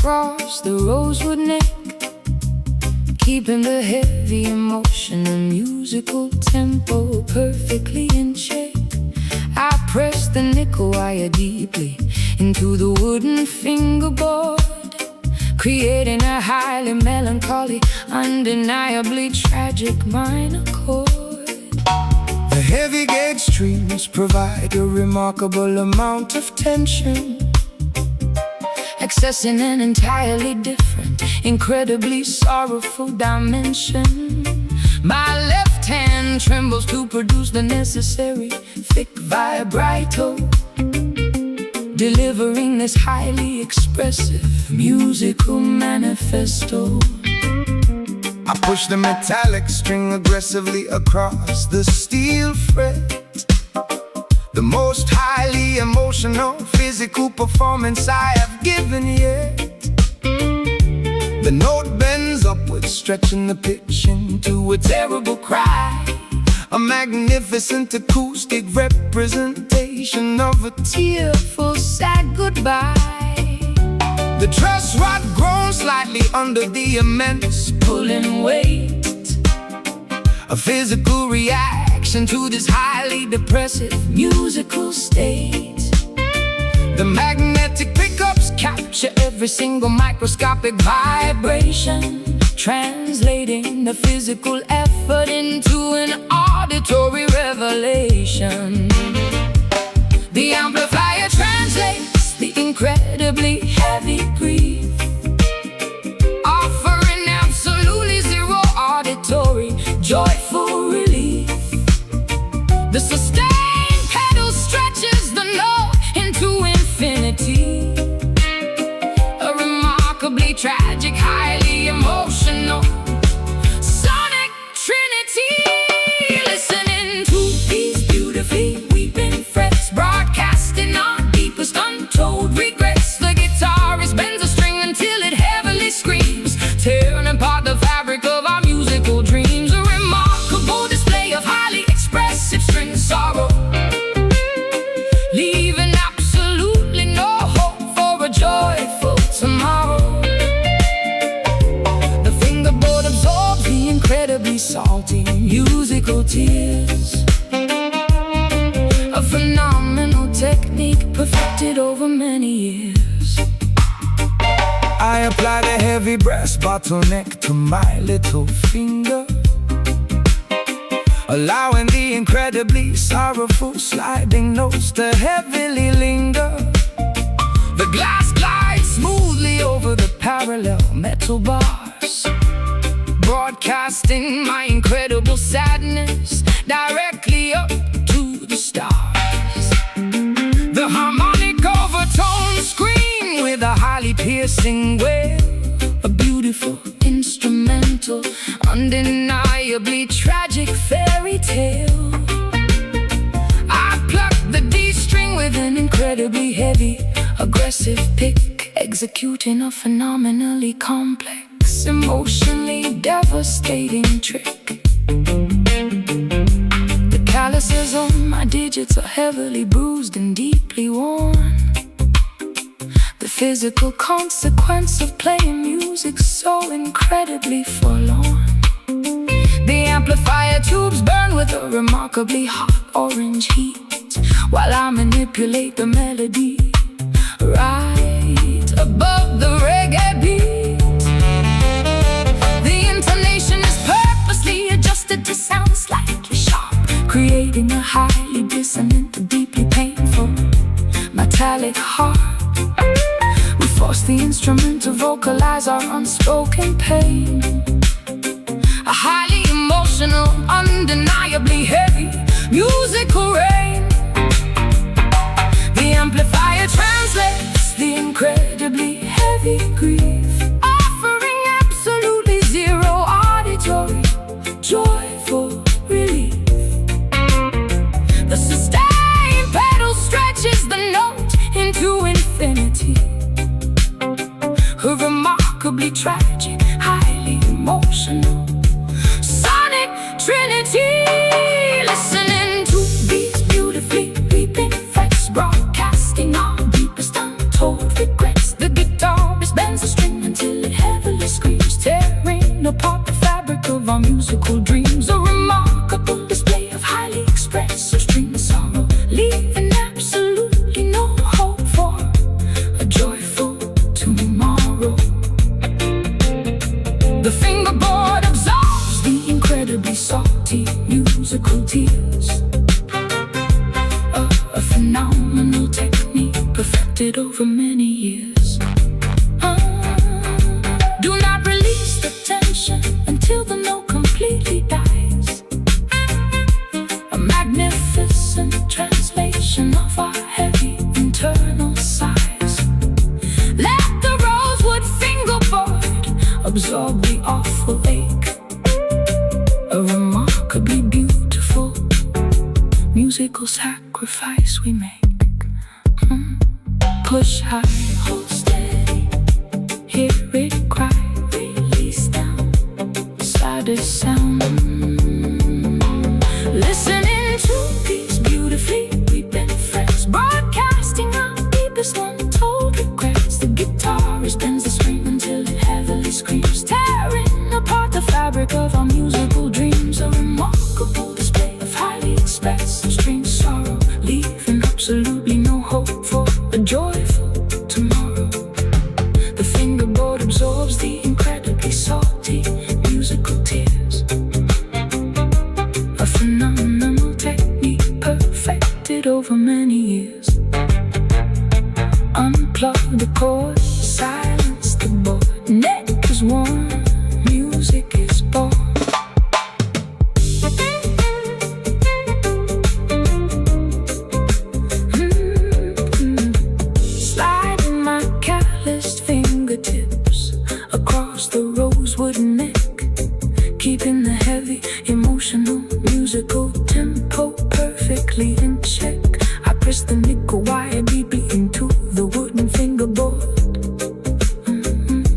across the rosewood neck, keeping the heavy emotional musical tempo perfectly in check. I press the nickel wire deeply into the wooden fingerboard, creating a highly melancholy, undeniably tragic minor chord. The heavy gauge strings provide a remarkable amount of tension, accessing an entirely different, incredibly sorrowful dimension. My left hand trembles to produce the necessary thick vibrato, delivering this highly expressive musical manifesto. I push the metallic string aggressively across the steel fret, the most highly emotional physical performance I have given yet. The note bends upwards, stretching the pitch into a terrible cry, a magnificent acoustic representation of a tearful, sad goodbye. The truss rod groans slightly under the immense pulling weight, a physical reaction to this highly depressive musical state. The magnetic pickups capture every single microscopic vibration, translating the physical effort into an auditory revelation. The amplifier translates the incredibly heavy grief, offering absolutely zero auditory joyful relief. The sustained pedal stretches the note into infinity, a remarkably tragic, highly emotional sonic trinity. Listening to these beautifully weeping frets, broadcasting our deepest untold regrets. The guitarist bends a string until it heavily screams, tearing apart the fabric of our musical dreams. A remarkable display of highly expressive string sorrow, leaving absolutely no hope for a joyful tomorrow. The fingerboard absorbs the incredibly salty musical tears, a phenomenal technique perfected over many years. I apply the heavy brass bottleneck to my little finger, allowing the incredibly sorrowful sliding notes to heavily linger. The glass glides smoothly over the parallel metal bars, broadcasting my incredible sadness directly up to the stars. The harmonic overtones scream with a highly piercing wail, a beautiful instrumental, undeniably tragic fairy tale. I pluck the D string with an incredibly heavy, aggressive pick, executing a phenomenally complex, emotionally devastating trick. The calluses on my digits are heavily bruised and deeply worn, the physical consequence of playing music so incredibly forlorn. The amplifier tubes burn with a remarkably hot orange heat, while I manipulate the melody right above the reggae beat. The intonation is purposely adjusted to sound slightly sharp, creating a highly dissonant, deeply painful, metallic harp. We force the instrument to vocalize our unspoken pain, a highly emotional, undeniably heavy musical rain. The amplifier translates the incredibly heavy grief, offering absolutely zero auditory joyful relief. The sustained pedal stretches the note into infinity, a remarkably tragic, highly emotional sonic trinity. Listening to these beautifully weeping frets, broadcasting our deepest untold regrets. The guitarist bends a string musical dreams, a remarkable display of highly expressive string sorrow, leaving absolutely no hope for a joyful tomorrow. The fingerboard absorbs the incredibly salty musical tears, a phenomenal technique perfected over many years. Do not release the tension until the note completely dies. A magnificent translation of our heavy internal sighs. Let the rosewood fingerboard absorb the awful ache. A remarkably beautiful musical sacrifice we make. Push high, hold steady, hear it cry, release down, saddest sound. Listening to these beautifully weeping frets, broadcasting our deepest untold regrets. The guitarist bends the string until it heavily screams, tearing apart the fabric of our musical dreams. A remarkable display of highly expressive string sorrow, leaving absolutely no hope for a joyful tomorrow. The fingerboard absorbs the incredibly salty musical tears, a phenomenal technique perfected over many years. Unplug the cord, silence the board. Neck is warm, music is born. Sliding my calloused fingertips across the rosewood neck, keeping the heavy, emotional, musical tempo perfectly in check. I press the nickel wire deeply into the wooden fingerboard,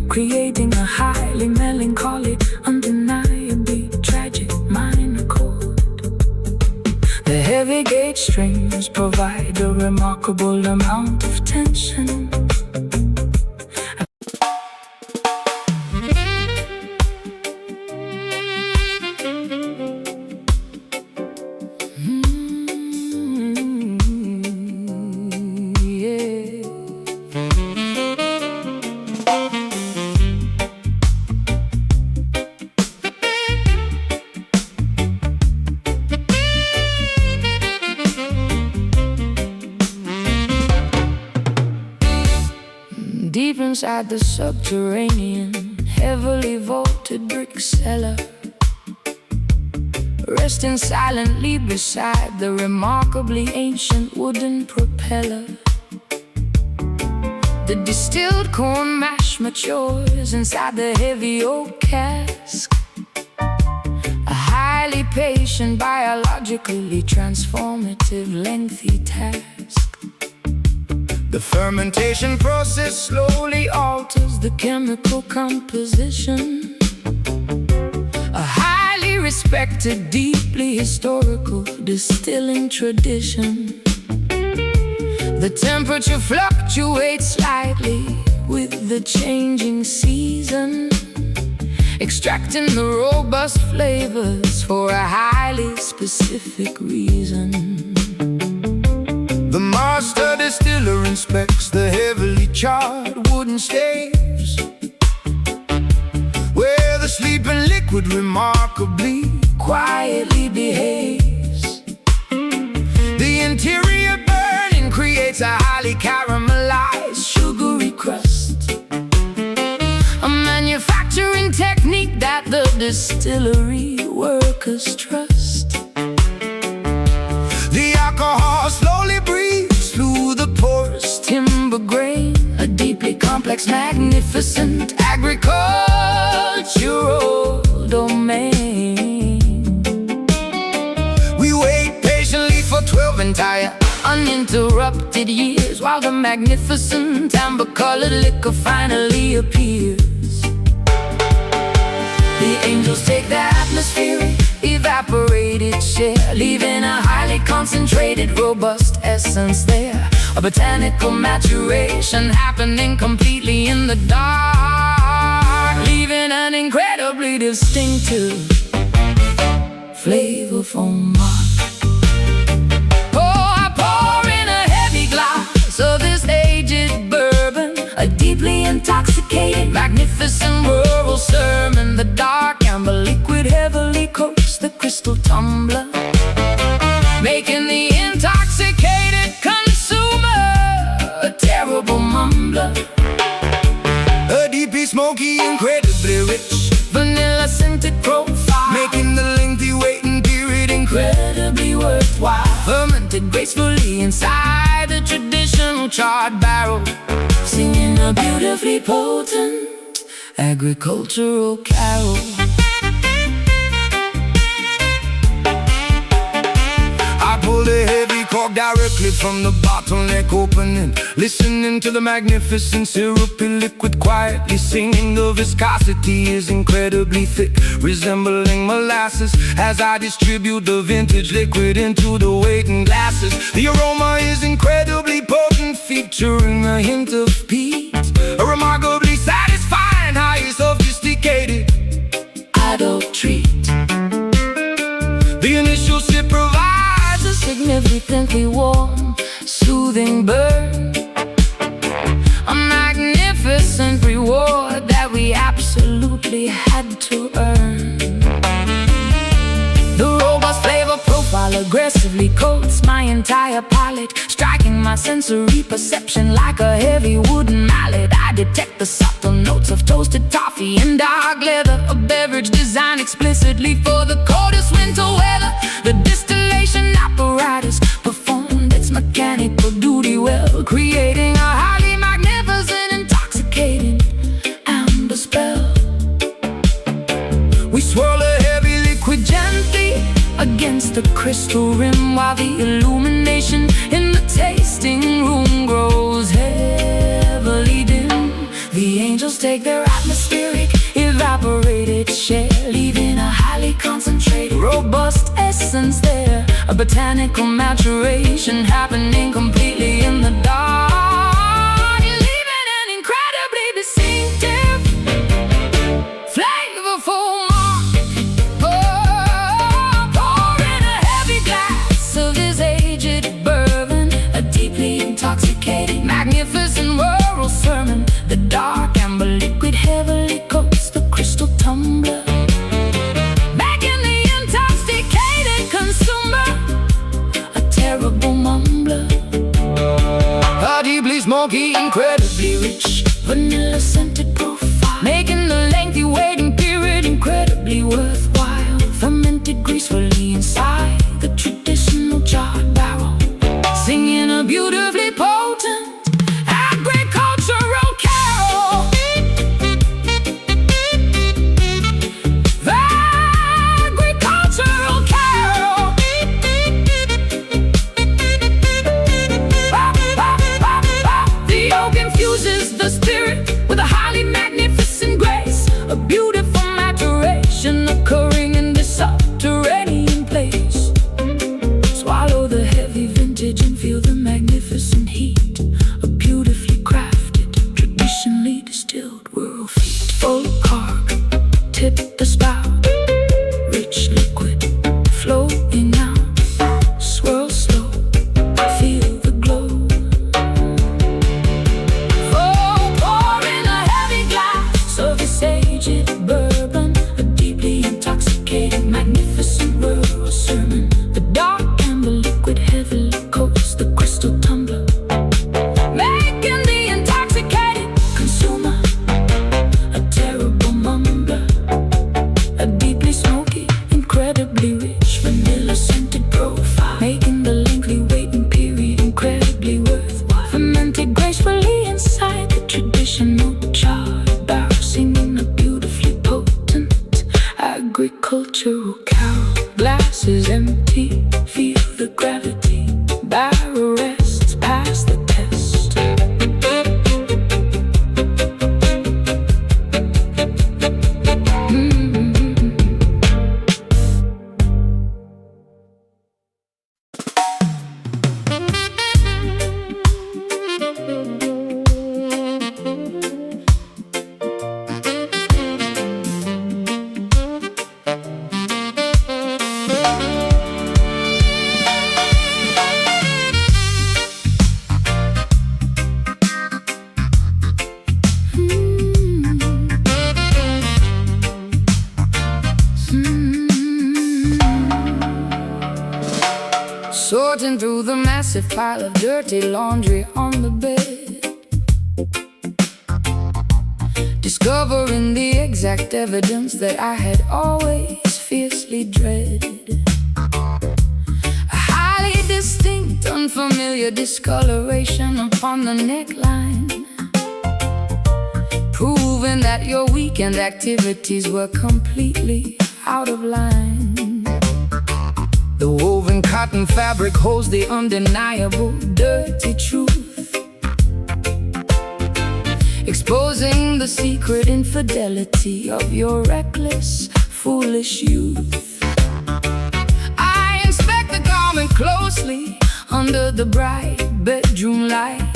creating a highly melancholy, undeniably tragic minor chord. The heavy gauge strings provide a remarkable amount of tension. Deep inside the subterranean, heavily vaulted brick cellar, resting silently beside the remarkably ancient wooden propeller. The distilled corn mash matures inside the heavy oak cask, a highly patient, biologically transformative, lengthy task. The fermentation process slowly alters the chemical composition, a highly respected, deeply historical distilling tradition. The temperature fluctuates slightly with the changing season, extracting the robust flavors for a highly specific reason. The master distiller inspects the heavily charred wooden staves, where the sleeping liquid remarkably quietly behaves. The interior burning creates a highly caramelized, sugary crust, a manufacturing technique that the distillery workers trust. The alcohol slowly breathes through the porous timber grain, a deeply complex, magnificent agricultural domain. We wait patiently for 12 entire uninterrupted years, while the magnificent amber-colored liquor finally appears. The angels take the atmospheric, evaporated share, leaving a highly concentrated, robust essence there. A botanical maturation happening completely in the dark, leaving an incredibly distinctive flavorful mark. Oh, I pour in a heavy glass of this aged bourbon, a deeply intoxicating, magnificent rural sermon. The dark amber liquid heavily coats the crystal tumbler, making the intoxicated consumer a terrible mumbler. A deeply smoky, incredibly rich, vanilla scented profile, making the lengthy waiting period incredibly worthwhile. Fermented gracefully inside the traditional charred barrel, singing a beautifully potent agricultural carol. I pulled a heavy cork directly from the bottleneck opening, listening to the magnificent syrupy liquid quietly singing. The viscosity is incredibly thick, resembling molasses, as I distribute the vintage liquid into the waiting glasses. The aroma is incredibly potent, featuring a hint of peat, a remarkably satisfying, highly sophisticated adult treat. The initial sip provides a significantly warm, soothing burn, a magnificent reward that we absolutely had to earn. The robust flavor profile aggressively coats my entire palate, striking my sensory perception like a heavy wooden mallet. I detect the subtle notes of toasted toffee and dark leather, a beverage designed explicitly for the coldest winter weather. The distillation apparatus performed its mechanical duty well, creating a highly magnificent, intoxicating amber spell. We swirl a heavy liquid Gently against the crystal rim, while the illumination in the tasting room grows heavily dim. The angels take their atmospheric, evaporated share, leaving a highly concentrated, robust essence there, a botanical maturation happening completely in the dark, leaving an incredibly distinctive, flavorful mark. Oh, pour in a heavy glass of this aged bourbon, a deeply intoxicating, magnificent rural sermon. The dark amber liquid heavily coats the crystal tumbler, making the intoxicated consumer a terrible mumbler. a deeply smoky, Incredibly rich, vanilla scented profile, making the lengthy waiting period incredibly worthwhile. Fermented gracefully inside the traditional charred barrel, singing a beautifully potent agricultural carol. The agricultural carol. The oak infuses the spirit with a highly magnificent grace, a beautiful maturation occurring in this subterranean place. Swallow the heavy vintage and feel the magnificent heat, a beautifully crafted, traditionally distilled rural feat. Full carg, tip the spout, rich liquid flowing out, swirl slow, feel the glow. Oh, pour in a heavy glass of this aged bourbon, a deeply intoxicating, magnificent rural sermon. The dark amber liquid heavily coats the crystal tumbler, making the intoxicated consumer a terrible mumbler. A deeply smoky, incredibly rich, vanilla scented profile, making the lengthy waiting period incredibly worthwhile. Fermented gracefully inside the traditional charred barrel, singing a beautifully potent agricultural carol. Glass is empty, feel the gravity, barrel rests past the test. sorting through the massive pile of dirty laundry on the bed, discovering the exact evidence that I had always fiercely dreaded. A highly distinct, unfamiliar discoloration upon the neckline, proving that your weekend activities were completely out of line. The woven cotton fabric holds the undeniable Dirty truth, exposing the secret infidelity of your reckless, foolish youth. I inspect the garment closely under the bright bedroom light,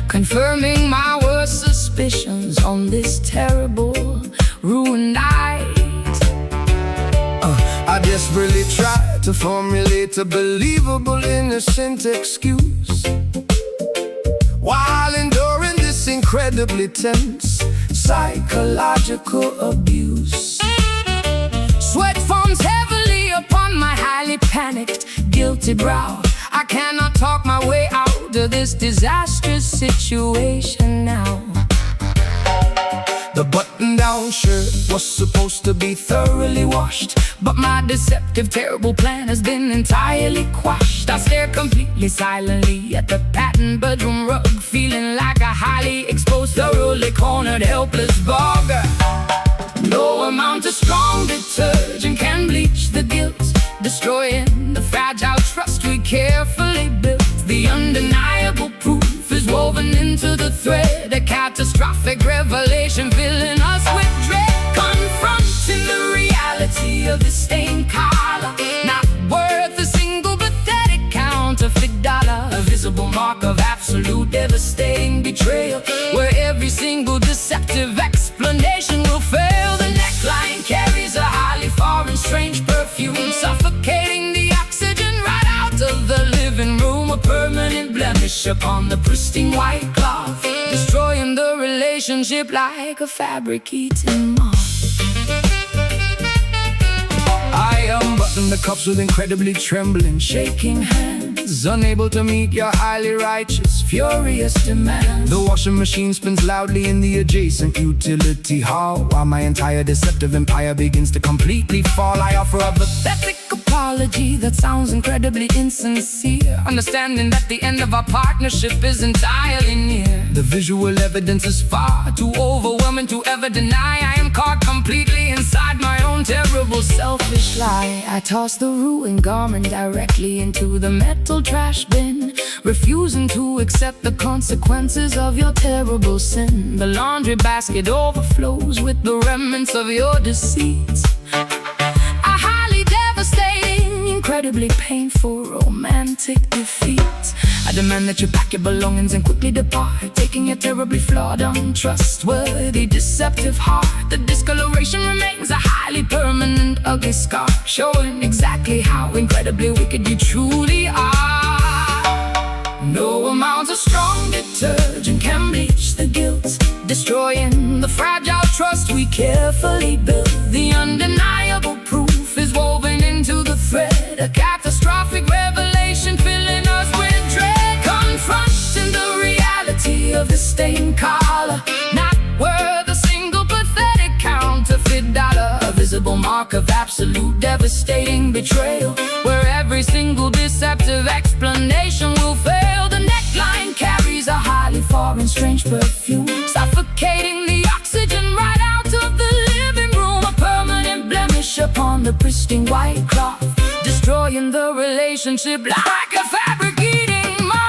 confirming my worst suspicions on this terrible, ruined night. I desperately try to formulate a believable, innocent excuse, while enduring this incredibly tense psychological abuse. Sweat forms heavily upon my highly panicked, guilty brow. I cannot talk my way out of this disastrous situation now. The button-down shirt was supposed to be thoroughly washed, but my deceptive, terrible plan has been entirely quashed. I stare completely silently at the patterned bedroom rug, feeling like a highly exposed, thoroughly cornered, helpless bugger. No amount of strong detergent can bleach the guilt, destroying the fragile trust we carefully built. The undeniable proof is woven into the thread, a catastrophic revelation filling us with dread. Confronting the reality of this stained collar, not worth a single pathetic counterfeit dollar. A visible mark of absolute devastating betrayal, where every single deceptive explanation will fail. The neckline carries a highly foreign, strange perfume, suffocating the oxygen right out of the living room. A permanent blemish upon the pristine white cloth, destroying the relationship like a fabric-eating moth. I unbutton the cuffs with incredibly trembling, Shaking hands, unable to meet your highly righteous, furious demands. The washing machine spins loudly in the adjacent utility hall, while my entire deceptive empire begins to completely fall. I offer a pathetic apology that sounds incredibly insincere, understanding that the end of our partnership is entirely near. The visual evidence is far Too overwhelming to ever deny. I am caught completely inside my own terrible, selfish lie. I toss the ruined garment directly into the metal trash bin, refusing to accept the consequences of your terrible sin. The laundry basket overflows with the remnants of your deceits. A highly devastating, incredibly painful, romantic defeat. I demand that you pack your belongings and quickly depart, taking your terribly flawed, untrustworthy, deceptive heart. The discoloration remains a highly permanent, ugly scar, showing exactly how incredibly wicked you truly are. No amount of strong detergent can bleach the guilt, destroying the fragile trust we carefully built. The undeniable proof is woven into the thread, a catastrophic revelation filling us with dread. Confronting the reality of the stained collar, not worth a single pathetic counterfeit dollar. A visible mark of absolute devastating betrayal, where every single deceptive explanation will fail. The neckline carries a highly foreign, strange perfume, suffocating the oxygen right out of the living room. A permanent blemish upon the pristine white cloth, destroying the relationship like a fabric-eating moth.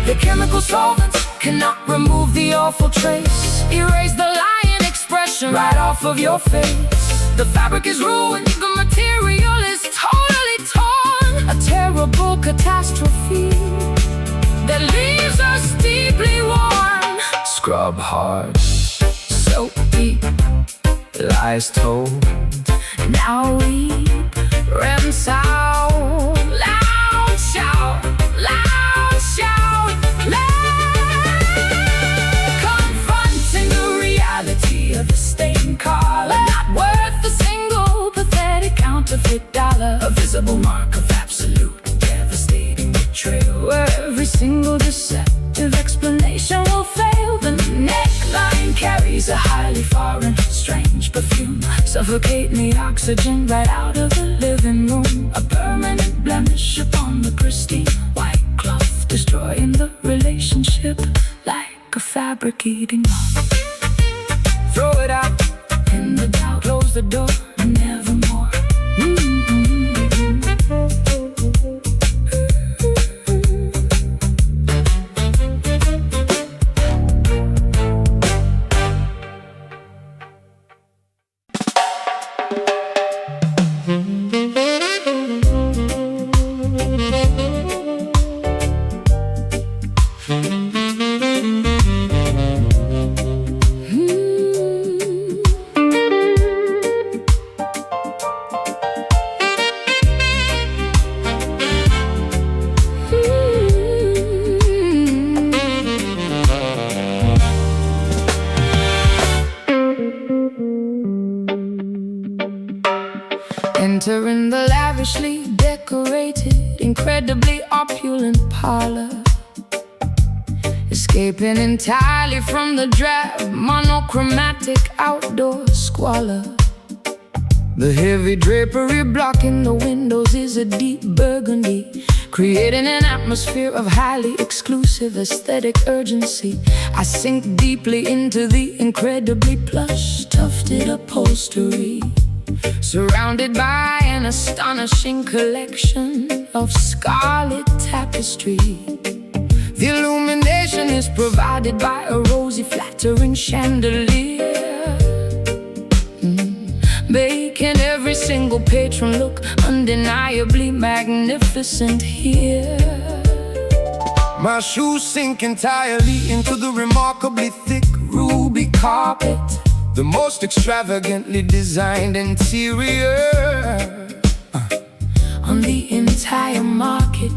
The chemical solvents cannot remove the awful trace, erase the lying expression right off of your face. The fabric is ruined, the material is totally torn, a terrible catastrophe that leaves us deeply worn. scrub hard, So deep, lies told. now we rinse out, loud shout. carries a highly foreign, strange perfume, suffocating the oxygen right out of the living room. A permanent blemish upon the pristine white cloth, destroying the relationship like a fabric-eating moth. Throw it out in the doubt, close the door, nevermore. Entering the lavishly decorated, incredibly opulent parlor, escaping entirely from the drab, monochromatic outdoor squalor. The heavy drapery blocking the windows is a deep burgundy, creating an atmosphere of highly exclusive aesthetic urgency. I sink deeply into the incredibly plush, tufted upholstery, surrounded by an astonishing collection of scarlet tapestry. The illumination is provided by a rosy, flattering chandelier, making every single patron look undeniably magnificent here. My shoes sink entirely into the remarkably thick ruby carpet, the most extravagantly designed interior on the entire market.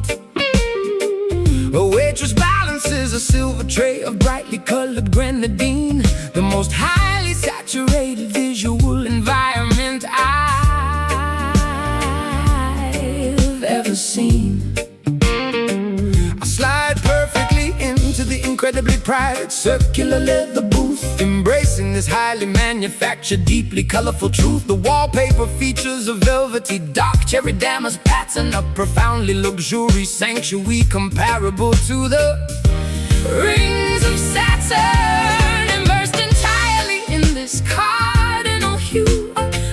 A waitress balances a silver tray of brightly colored grenadine, the most highly saturated visual environment I've ever seen. I slide perfectly into the incredibly private circular leather booth, embracing this highly manufactured, deeply colorful truth. The wallpaper features a velvety dark cherry damask pattern, a profoundly luxurious sanctuary comparable to the rings of Saturn, immersed entirely in this cardinal hue.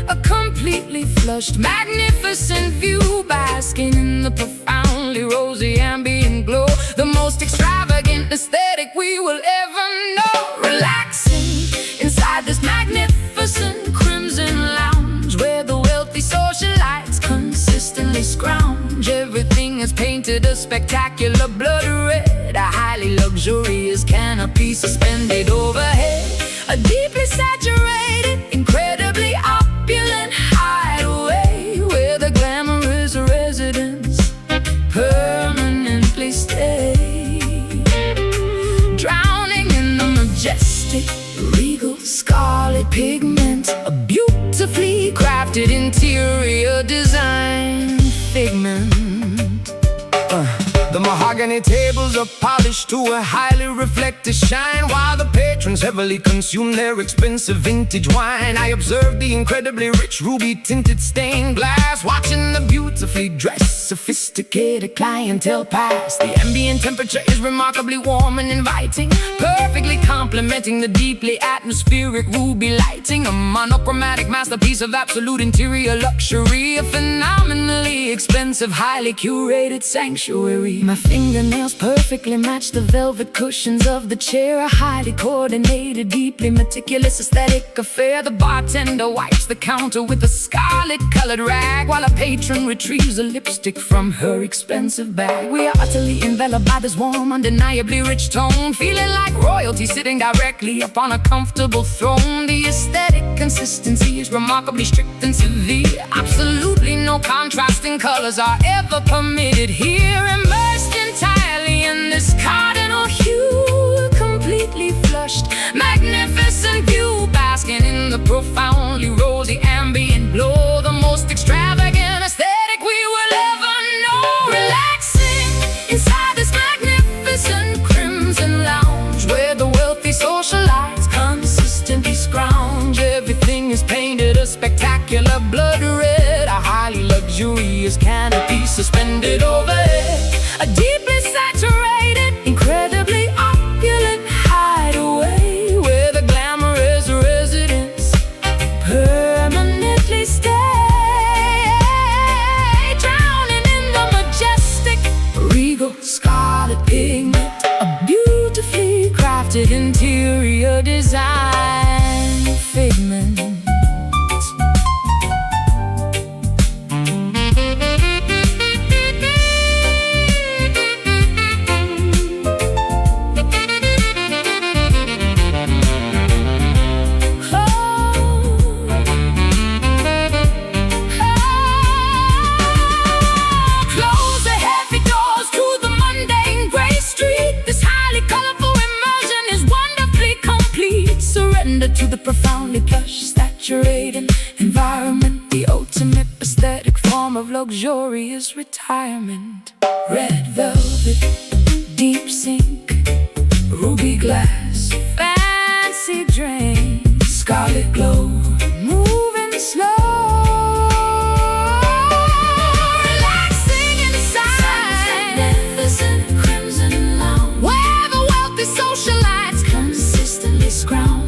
A completely flushed, magnificent view, basking in the profoundly rosy ambient glow. The most extravagant aesthetic we will ever know. Relaxing inside this magnificent crimson lounge, where the wealthy socialites consistently scrounge. Everything is painted a spectacular blood red, a highly luxurious canopy suspended overhead, a deeply saturated, incredibly opulent hideaway, where the glamorous residents permanently stay, drowning in the majestic, regal scarlet pigment, a beautifully crafted interior design figment. The mahogany tables are polished to a highly reflective shine, while the patrons heavily consume their expensive vintage wine. I observe the incredibly rich ruby-tinted stained glass, watching the beautifully dressed, sophisticated clientele pass. The ambient temperature is remarkably warm and inviting, perfectly complementing the deeply atmospheric ruby lighting. A monochromatic masterpiece of absolute interior luxury, a phenomenally expensive, highly curated sanctuary. My fingernails perfectly match the velvet cushions of the chair, a highly coordinated, deeply meticulous aesthetic affair. The bartender wipes the counter with a scarlet-colored rag, while a patron retrieves a lipstick from her expensive bag. We are utterly enveloped by this warm, undeniably rich tone, feeling like royalty sitting directly upon a comfortable throne. The aesthetic consistency is remarkably strict and severe. Absolutely no contrasting colors are ever permitted here. Immersed entirely in this cardinal hue, completely flushed, magnificent view, basking in the profoundly rosy ambient glow. The most extravagant aesthetic we will ever know. Relaxing inside this magnificent crimson lounge, where the wealthy socialites consistently immaculate blood red, a highly luxurious canopy suspended overhead. A deeply saturated, incredibly opulent hideaway where the glamorous residents permanently stay, drowning in the majestic, regal scarlet pigment, a beautifully crafted interior design figment. To the profoundly plush, saturated environment, the ultimate aesthetic form of luxurious retirement. Red velvet, deep sink, ruby glass, fancy drink, scarlet glow, moving slow, relaxing inside, magnificent crimson lounge, where the wealthy socialites consistently scrounge.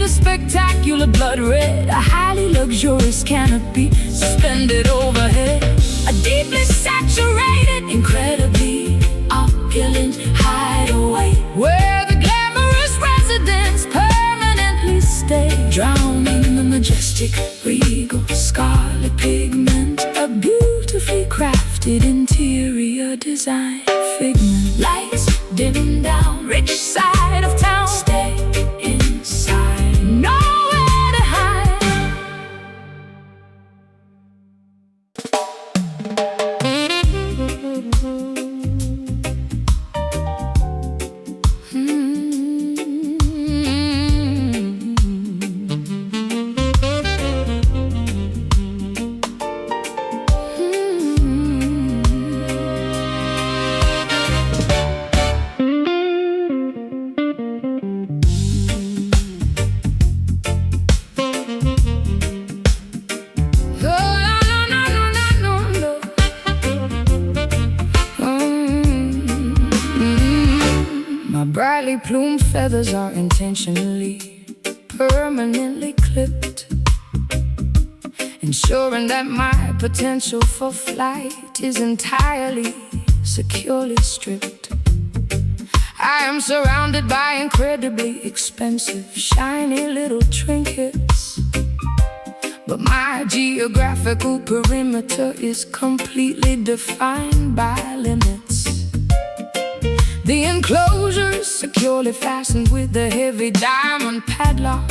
Spectacular blood red, a highly luxurious canopy suspended overhead. A deeply saturated, incredibly opulent hideaway where the glamorous residents permanently stay, drowning in the majestic, regal scarlet pigment, a beautifully crafted interior design figment. Lights dim down, rich side of town, stay inside, nowhere to hide. Brightly plumed feathers are intentionally, permanently clipped, ensuring that my potential for flight is entirely, securely stripped. I am surrounded by incredibly expensive, shiny little trinkets, but my geographical perimeter is completely defined by limits. The enclosure is securely fastened with a heavy diamond padlock.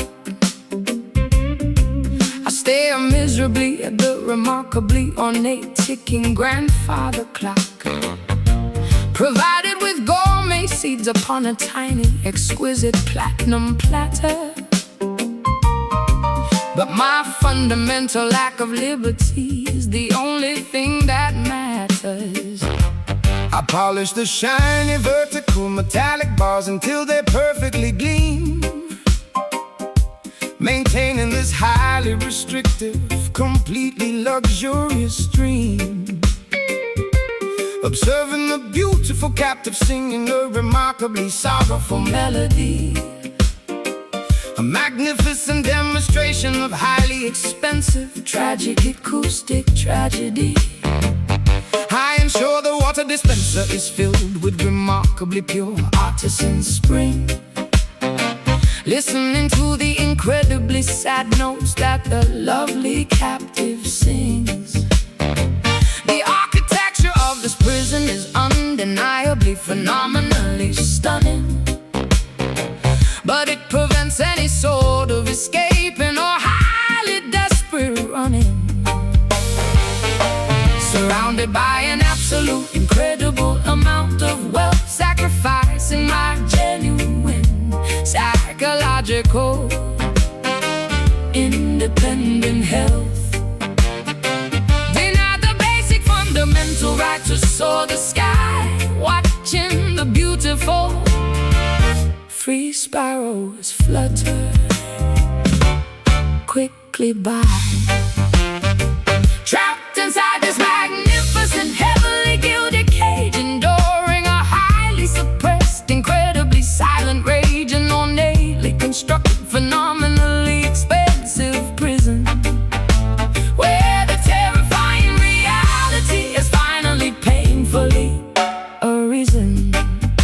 I stare miserably at the remarkably ornate ticking grandfather clock, provided with gourmet seeds upon a tiny, exquisite platinum platter. But my fundamental lack of liberty is the only thing that matters. I polish the shiny vertical metallic bars until they perfectly gleam, maintaining this highly restrictive, completely luxurious stream. Observing the beautiful captive singing a remarkably sorrowful melody, a magnificent demonstration of highly expensive, tragic acoustic tragedy. I ensure the water dispenser is filled with remarkably pure artisan spring, listening to the incredibly sad notes that the lovely captive sings. The architecture of this prison is undeniably phenomenally stunning, but it prevents any sort of escaping or highly desperate running. Surrounded by an absolute incredible amount of wealth, sacrificing my genuine psychological independent health. Deny the basic fundamental right to soar the sky, watching the beautiful free sparrows flutter. Quick quickly by. Trapped inside this magnificent, heavily gilded cage, enduring a highly suppressed, incredibly silent rage, an ornately constructed, phenomenally expensive prison, where the terrifying reality is finally painfully arisen.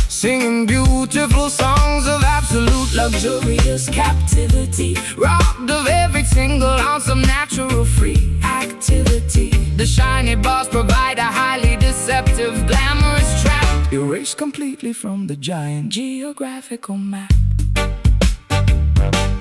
Singing beautiful songs of absolute Luxurious captivity, robbed of every single ounce of natural free activity. The shiny bars provide a highly deceptive, glamorous trap, erased completely from the giant Geographical map.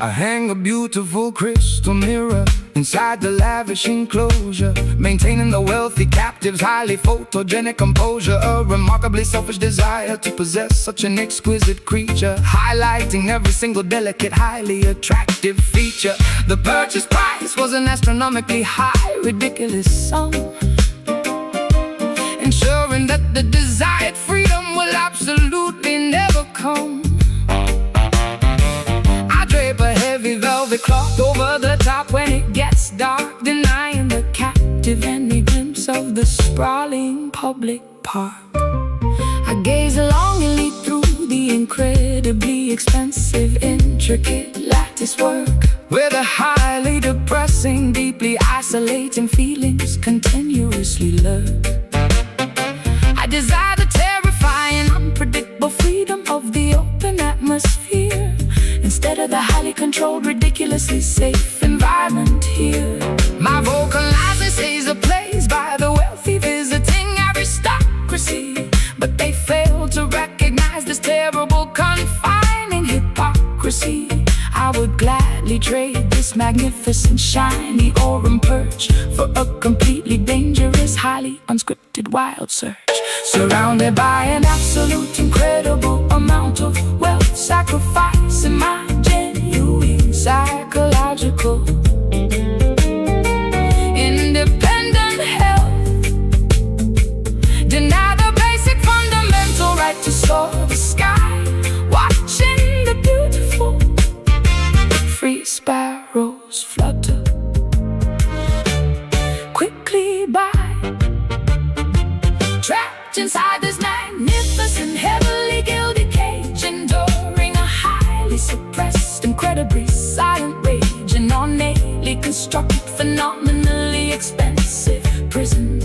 I hang a beautiful crystal mirror inside the lavish enclosure, maintaining the wealthy captive's highly photogenic composure. A remarkably selfish desire to possess such an exquisite creature, highlighting every single delicate, highly attractive feature. The purchase price was an astronomically high, ridiculous sum, ensuring that the desired freedom will absolutely never come. Drape a heavy velvet cloth over the top when it gets dark, denying the captive any glimpse of the sprawling public park. I gaze longingly through the incredibly expensive, intricate lattice work, where the highly depressing, deeply isolating feelings continuously lurk. I desire the terrifying, unpredictable freedom of the open atmosphere, instead of the highly controlled, ridiculously safe environment here. My vocalizing is ablaze by the wealthy visiting aristocracy, but they fail to recognize this terrible, confining hypocrisy. I would gladly trade this magnificent, shiny aurum perch for a completely dangerous, highly unscripted wild search, surrounded by an absolute, incredible amount of wealth, sacrificing my genuine psychological independent health, deny the basic fundamental right to soar the sky, watching the beautiful free sparrows flutter quickly by. Trapped inside this magnificent, heavily gilded cage, enduring a highly suppressed, incredibly silent rage, an ornately constructed, phenomenally expensive prison,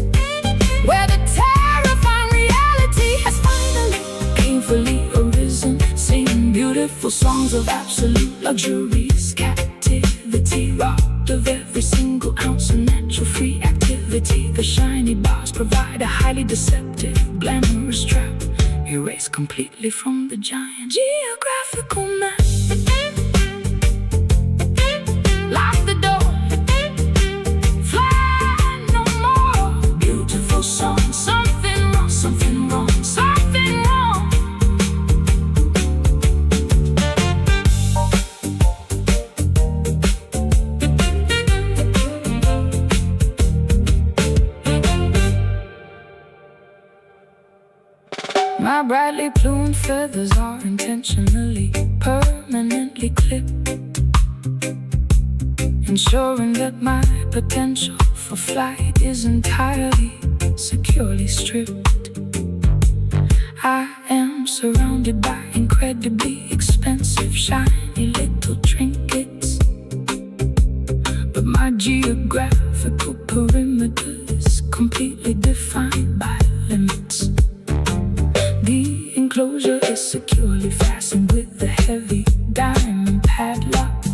where the terrifying reality has finally painfully arisen. Singing beautiful songs of absolute luxurious captivity, robbed of every single ounce of natural free activity. The shiny bars provide a highly deceptive, glamorous trap, erased completely from the giant geographical map. Lock the door, fly no more. Beautiful song, something wrong, something wrong, something wrong. My brightly plumed feathers are intentionally, permanently clipped, ensuring that my potential for flight is entirely, securely stripped. I am surrounded by incredibly expensive, shiny little trinkets, but my geographical perimeter is completely defined by limits. The enclosure is securely fastened with a heavy diamond padlock.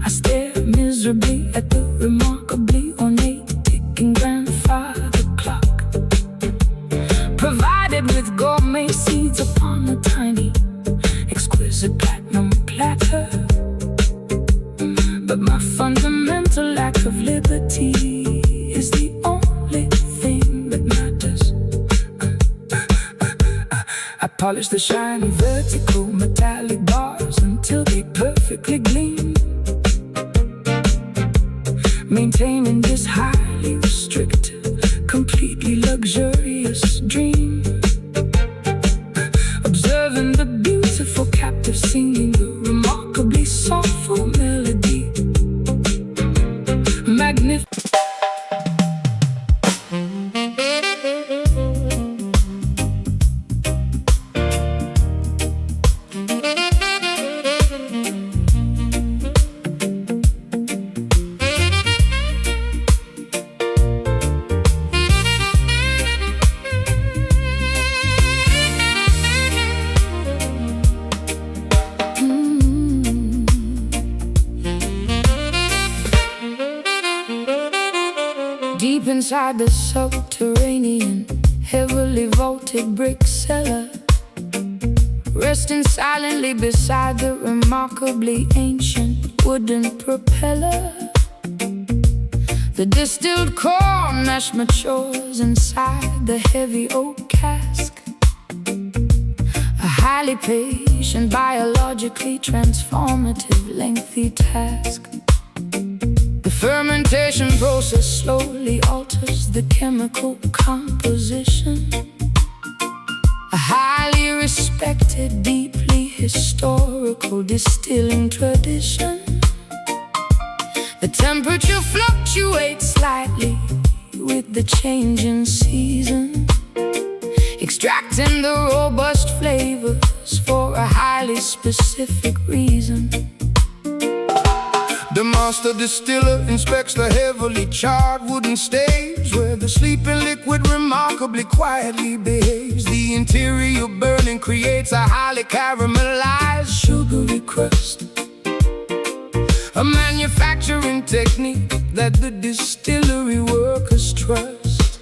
I stare miserably at the remarkably ornate ticking grandfather clock, provided with gourmet seeds upon a tiny, exquisite platinum platter. But my fundamental lack of liberty is the only thing that matters. I polish the shiny vertical metallic bars until they perfectly gleam, maintaining this highly restrictive, completely luxurious dream. Observing the beautiful captive singing the remarkably soulful melody inside the subterranean, heavily vaulted brick cellar, resting silently beside the remarkably ancient wooden propeller. The distilled corn ash matures inside the heavy oak cask, a highly patient, biologically transformative, lengthy task. The fermentation process slowly alters the chemical composition, a highly respected, deeply historical distilling tradition. The temperature fluctuates slightly with the change in season, extracting the robust flavors for a highly specific reason. The master distiller inspects the heavily charred wooden stage, where the sleeping liquid remarkably quietly behaves. The interior burning creates a highly caramelized, sugary crust, a manufacturing technique that the distillery workers trust.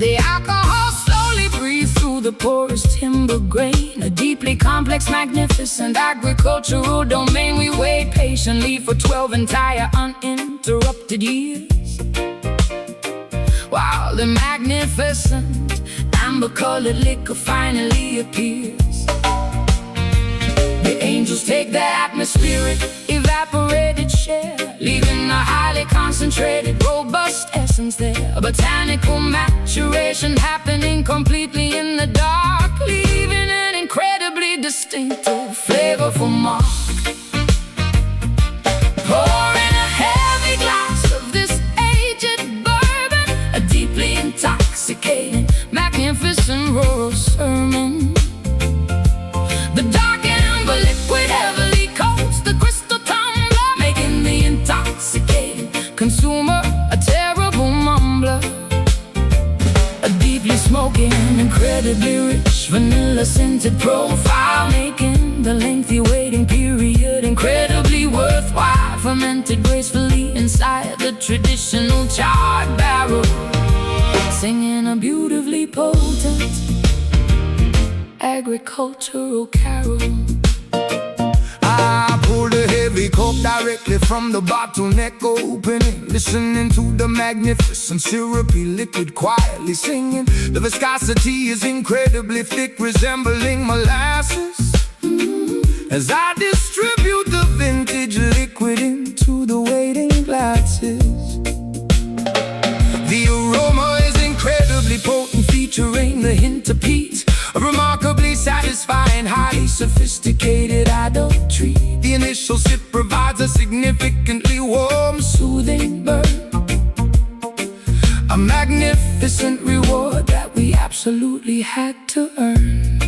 The alcohol slowly breathes through the porous timber grain, a deeply complex, magnificent agricultural domain. We wait patiently for 12 entire uninterrupted years, while the magnificent amber-colored liquor finally appears. The angels take the atmospheric, evaporated share, leaving a highly concentrated, robust essence there. A botanical maturation happening completely in the dark, leaving an incredibly distinctive, flavorful mark. Pouring a heavy glass of this aged bourbon, a deeply intoxicating, magnificent rural sermon. The dark amber liquid heavily coats the crystal tumbler, making the intoxicating consumer a terrible mumbler. A deeply smoky and incredibly rich vanilla-scented profile, making the lengthy waiting period incredibly worthwhile. Fermented gracefully inside the traditional charred barrel, singing a beautifully potent agricultural carol. I pull the heavy cork directly from the bottleneck opening, listening to the magnificent syrupy liquid quietly singing. The viscosity is incredibly thick, resembling molasses, as I distribute the vintage liquid into the waiting glasses. The aroma is incredibly potent, featuring the hint of peat, a remarkably satisfying, highly sophisticated adult treat. The initial sip provides a significantly warm, soothing burn, a magnificent reward that we absolutely had to earn.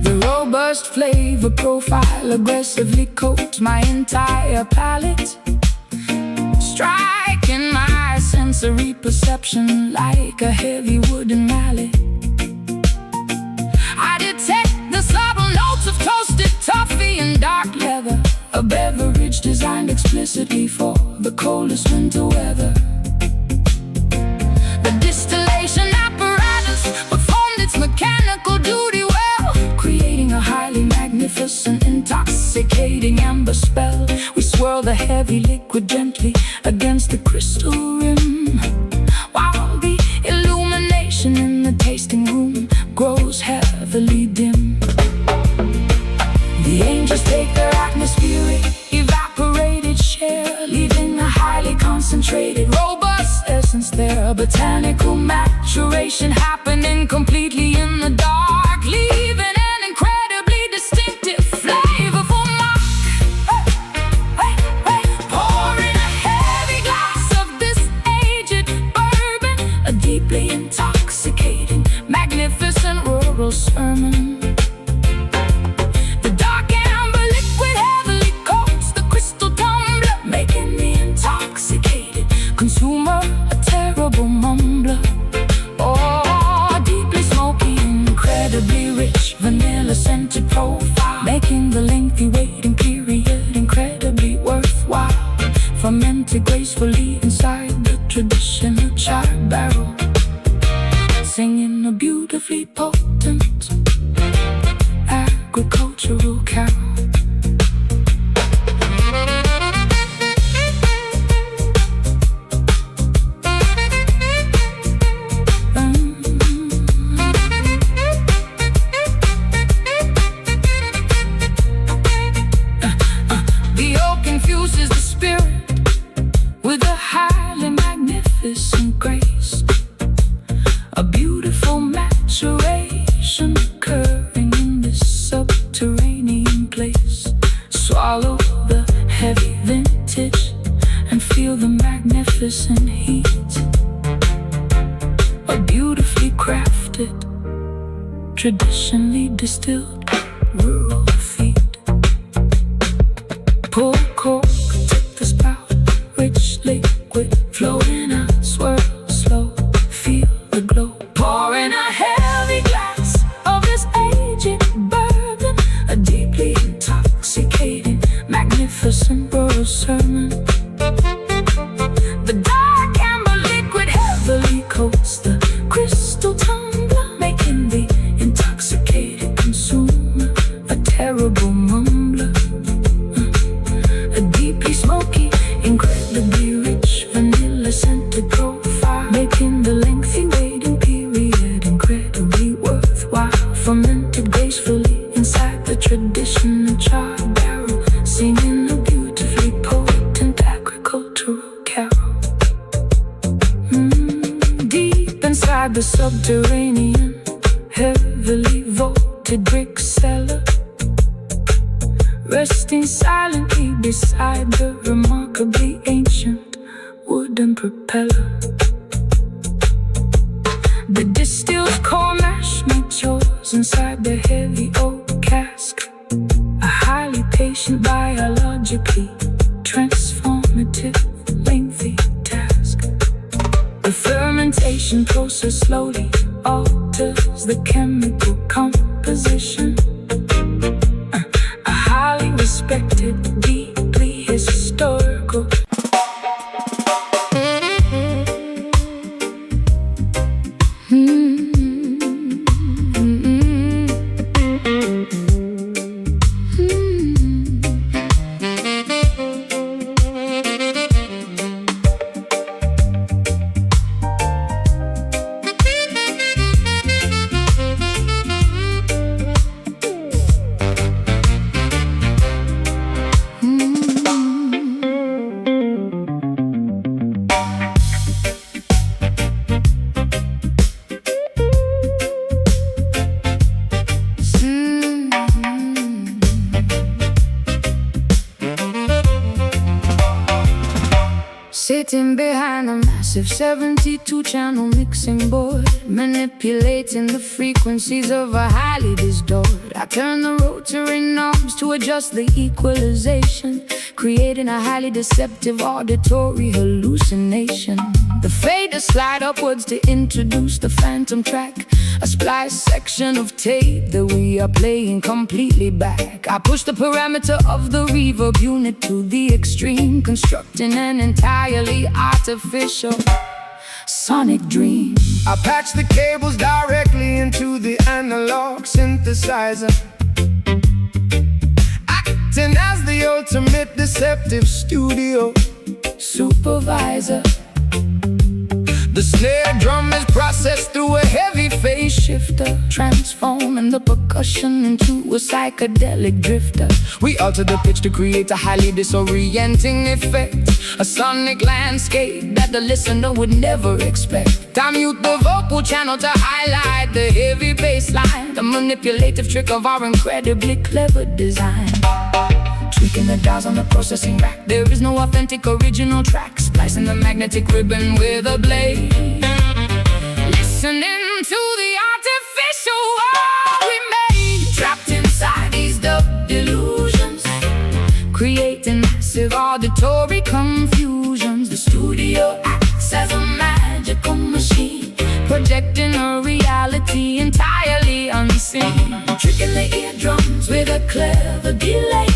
The robust flavor profile aggressively coats my entire palate, striking my sensory perception like a heavy wooden mallet. I detect the subtle notes of toasted toffee and dark leather, a beverage designed explicitly for the coldest winter weather. The distillation apparatus performed its mechanical duty well, creating a highly magnificent, intoxicating amber spell. We swirl the heavy liquid gently against the crystal rim, while the illumination in the tasting room grows heavily dim. The angels take their atmospheric, evaporated share, leaving a highly concentrated, robust essence there. A botanical maturation happening completely in the dark, leaving an incredibly distinctive, flavorful mark. Pouring a heavy glass of this aged bourbon, a deeply intoxicating, magnificent rural sermon. The dark amber liquid heavily coats the crystal tumbler, making the intoxicated consumer a terrible mumbler. Oh, deeply smoky, incredibly rich, vanilla-scented profile, making the lengthy waiting period incredibly worthwhile. fermented gracefully inside the traditional char barrel, singing a beautifully potent agricultural carol. The oak infuses the spirit with a highly magnificent grace, a beautiful maturation occurring in this subterranean place. Swallow the heavy vintage and feel the magnificent heat. A beautifully crafted, traditionally distilled rural feed. Pour cork, tip the spout, rich liquid flowing out, swirl slow, feel the glow. Pour in a heavy glass of this aged bourbon, a deeply intoxicating, magnificent rural sermon. The dark amber liquid heavily coats the crystal tumbler, making the intoxicated consumer a terrible mumbler. A deeply smoky, incredibly rich, vanilla-scented profile, making the lengthy waiting period incredibly worthwhile. Fermented gracefully inside the traditional char barrel, singing a beautifully potent agricultural carol. Deep inside the subterranean, heavily vaulted brick cellar, resting silently beside the remarkably ancient wooden propeller. The distilled core mash matures inside the heavy oak cask, a highly patient, biologically transformative, lengthy task. The fermentation process slowly alters the chemical composition. A highly respected, deeply historical. Sitting behind a massive 72-channel mixing board, manipulating the frequencies of a highly distort. I turn the rotary knobs to adjust the equalization, creating a highly deceptive auditory hallucination. The faders slide upwards to introduce the phantom track, a splice section of tape that we are playing completely back. I push the parameter of the reverb unit to the extreme, constructing an entirely artificial sonic dream. I patch the cables directly into the analog synthesizer, acting as the ultimate deceptive studio supervisor. The snare drum is processed through a heavy phase shifter, transforming the percussion into a psychedelic drifter. We alter the pitch to create a highly disorienting effect, a sonic landscape that the listener would never expect. I mute the vocal channel to highlight the heavy bass line, the manipulative trick of our incredibly clever design. Tweaking the dials on the processing rack, there is no authentic original track. Splicing the magnetic ribbon with a blade, listening to the artificial world we made, trapped inside these dub delusions, creating massive auditory confusions. The studio acts as a magical machine, projecting a reality entirely unseen, tricking the eardrums with a clever delay,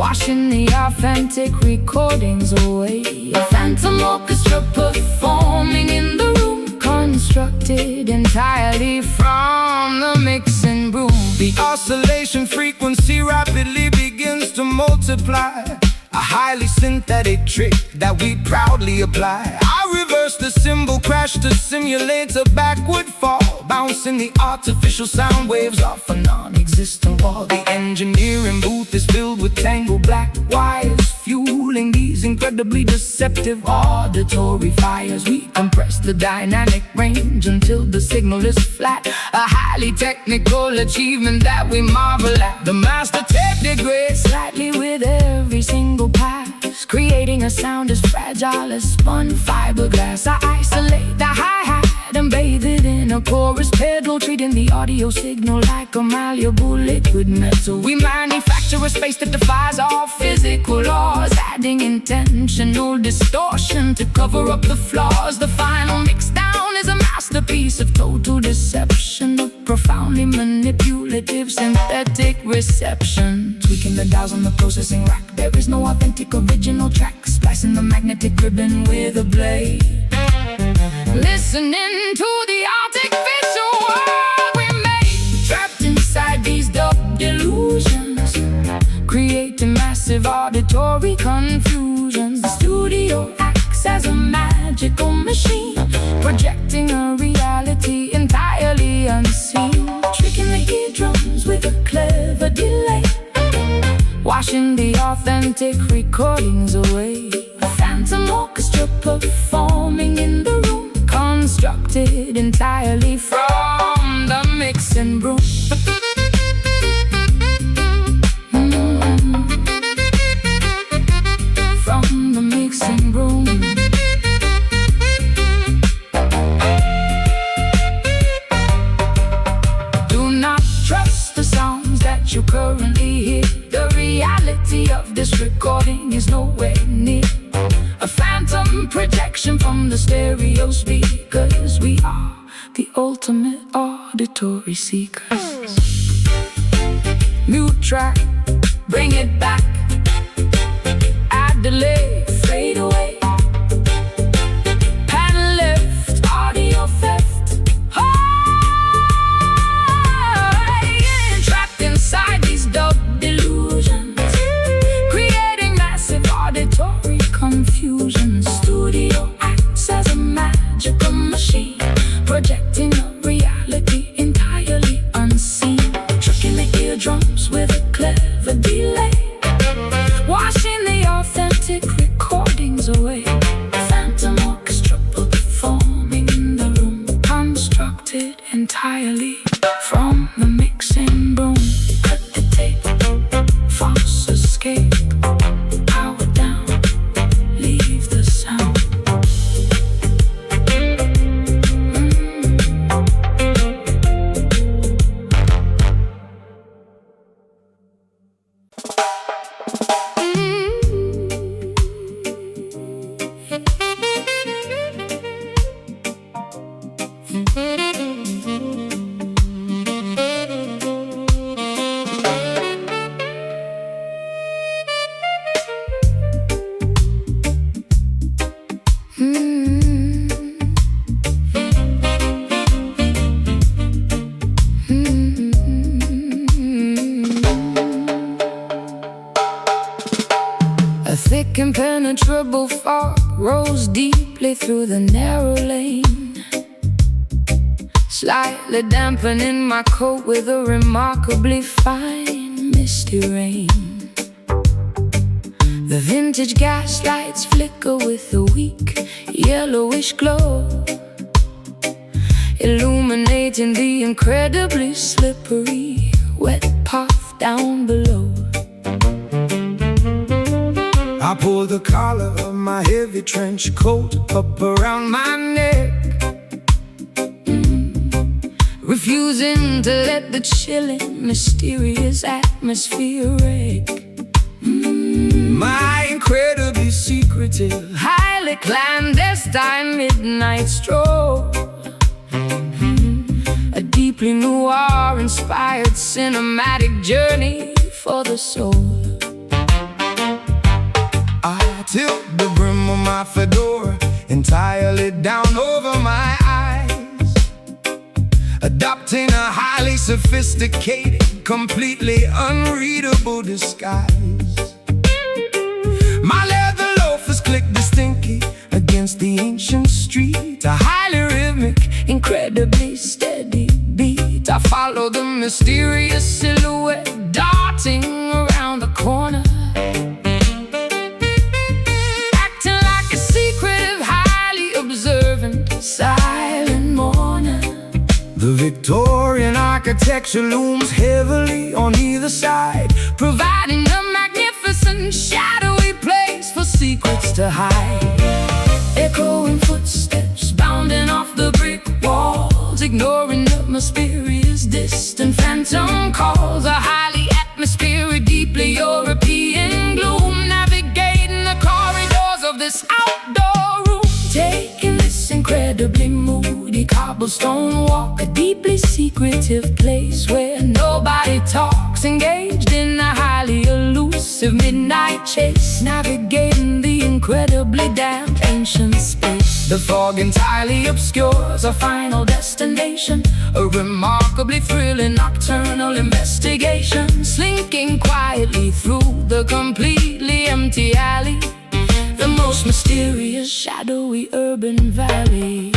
washing the authentic recordings away. A phantom orchestra performing in the room, constructed entirely from the mixing broom. The oscillation frequency rapidly begins to multiply, a highly synthetic trick that we proudly apply. I reverse the cymbal crash to simulate a backward fall, bouncing the artificial sound waves off a non-existent wall. The engineering booth is filled with tangled black wires, fueling these incredibly deceptive auditory fires. We compress the dynamic range until the signal is flat, a highly technical achievement that we marvel at. The master tape degrades slightly with every single pass, creating a sound as fragile as spun fiberglass. I isolate the hi-hat and bathe it in a chorus pedal, treating the audio signal like a malleable liquid metal. We manufacture a space that defies all physical laws, adding intentional distortion to cover up the flaws. The final mixdown is a masterpiece of total deception, a profoundly manipulative synthetic reception. Tweaking the dials on the processing rack, there is no authentic original track. Splicing the magnetic ribbon with a blade, listening to the artificial world we made. Trapped inside these dub delusions, creating massive auditory confusions. The studio acts as a magical machine, projecting a reality entirely unseen. Tricking the eardrums with a clever delay, washing the authentic recordings away. A phantom orchestra performing in the room, constructed entirely from the mixing broom. From the mixing broom. Do not trust the sounds that you currently hear. The reality of this recording is nowhere near a phantom projection from the stereo speakers. We are the ultimate auditory seekers. Mute track, bring it back. Add delay, fade away. Pan left, audio theft. Trapped inside these dub delusions, creating massive auditory confusion. Studio acts as a magical machine, projecting a reality entirely unseen. Tricking the eardrums with a clever delay, washing the authentic recordings away. Phantom orchestra performing in the room, constructed entirely from the mixing broom. Cut the tape, false escape. Power down, leave the sound. A thick impenetrable fog rose deeply through the narrow lane, slightly dampening my coat with a remarkably fine misty rain. The vintage gas lights flicker with a weak yellowish glow, illuminating the incredibly slippery wet path down below. I pull the collar of my heavy trench coat up around my neck, refusing to let the chilling, mysterious atmosphere wreck my incredibly secretive, highly clandestine midnight stroll. A deeply noir-inspired cinematic journey for the soul. tilt the brim of my fedora entirely down over my eyes, adopting a highly sophisticated, completely unreadable disguise. My leather loafers click distinctly against the ancient street, a highly rhythmic, incredibly steady beat. I follow the mysterious silhouette darting around the corner, acting like a secretive, highly observant, silent mourner. The Victorian architecture looms heavily on either side, providing a magnificent, shadowy place for secrets to hide. Echoing footsteps bounding off the brick walls, ignoring the mysterious, distant phantom calls. A highly atmospheric, deeply European gloom, navigating the corridors of this outdoor room, taking this incredibly moody cobblestone walk, a deeply secretive place where nobody talks, engaged in a highly elusive midnight chase, navigating the incredibly damp ancient space. The fog entirely obscures our final destination, a remarkably thrilling nocturnal investigation, slinking quietly through the completely empty alley, the most mysterious, shadowy urban valley.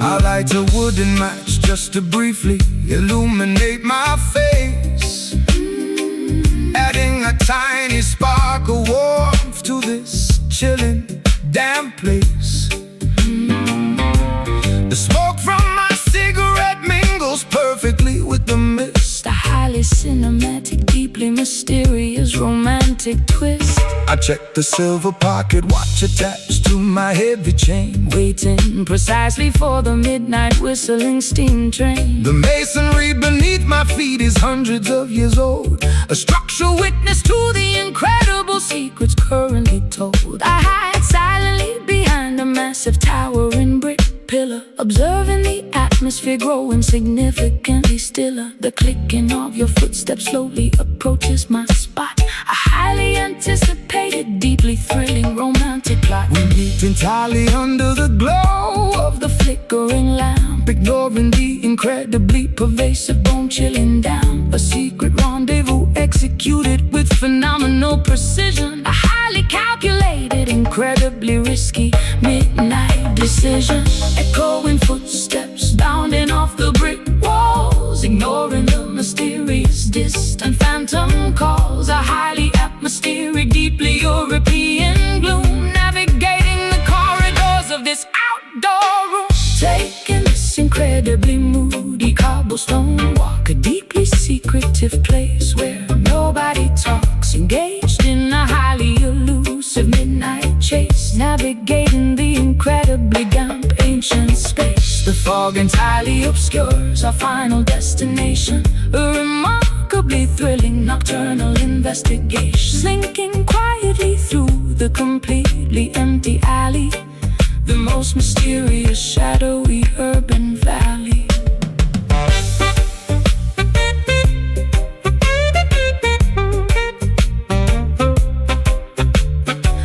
I light a wooden match just to briefly illuminate my face, adding a tiny spark of warmth to this chilling, damp place. The smoke from my cigarette mingles perfectly with the mist, a highly cinematic, deeply mysterious, romantic twist. I check the silver pocket watch attached to my heavy chain, waiting precisely for the midnight whistling steam train. The masonry beneath my feet is hundreds of years old, a structural witness to the incredible secrets currently told. I hide silently behind a massive towering brick pillar, observing the atmosphere growing significantly stiller. The clicking of your footsteps slowly approaches my spot, a highly anticipated, deeply thrilling, romantic plot. We meet entirely under the glow of the flickering lamp, ignoring the incredibly pervasive, bone-chilling damp. A secret rendezvous executed with phenomenal precision, a highly calculated, incredibly risky midnight decision. Echoing footsteps bounding off the brick walls, ignoring the mysterious, distant phantom calls. A highly atmospheric, deeply European gloom, navigating the corridors of this outdoor room, taking this incredibly moody cobblestone walk, a deeply secretive place where nobody talks, engaged in a highly elusive midnight chase, navigating the incredibly damp ancient space. The fog entirely obscures our final destination, a remarkably thrilling nocturnal investigation, slinking quietly through the completely empty alley, the most mysterious, shadowy urban valley.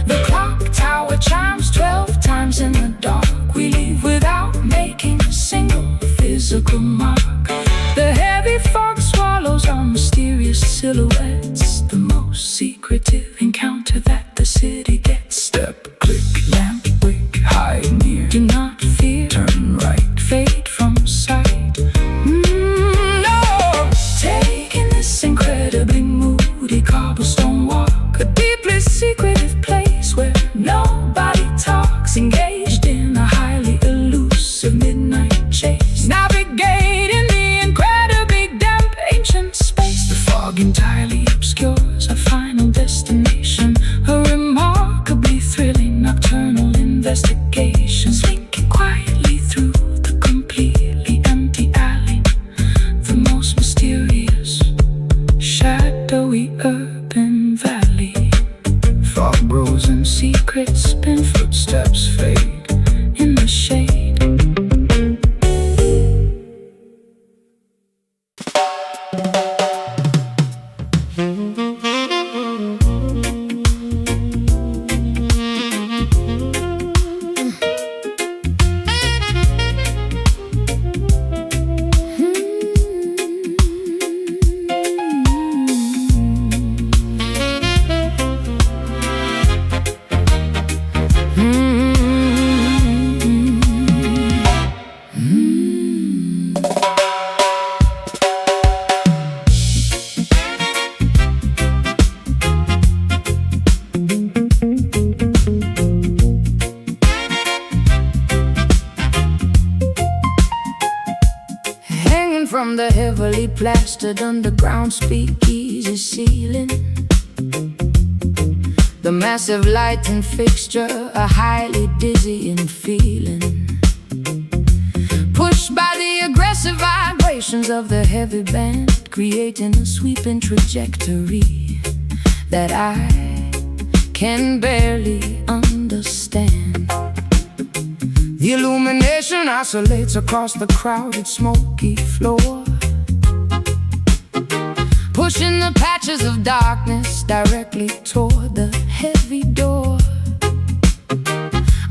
The clock tower chimes 12 times in the dark. We leave without making a single physical mark. The heavy fog swallows our mysterious silhouettes, the most secretive encounter that the city gets. Step, click, lamp, wick, hide near. Do not fear, turn right, fade from sight. No! Taking this incredibly moody cobblestone walk, a deeply secretive place where nobody talks, engaged in a highly elusive midnight chase, navigating the incredibly damp ancient space. The fog entirely obscures our final destination, a remarkably thrilling nocturnal investigation, slinking quietly through the completely empty alley, the most mysterious, shadowy urban valley. Fog grows and secrets spin, footsteps fade in the shade. heavily plastered underground speakeasy ceiling. The massive lighting fixture, a highly dizzying feeling, pushed by the aggressive vibrations of the heavy band, creating a sweeping trajectory that I can barely understand. The illumination oscillates across the crowded, smoky floor, pushing the patches of darkness directly toward the heavy door.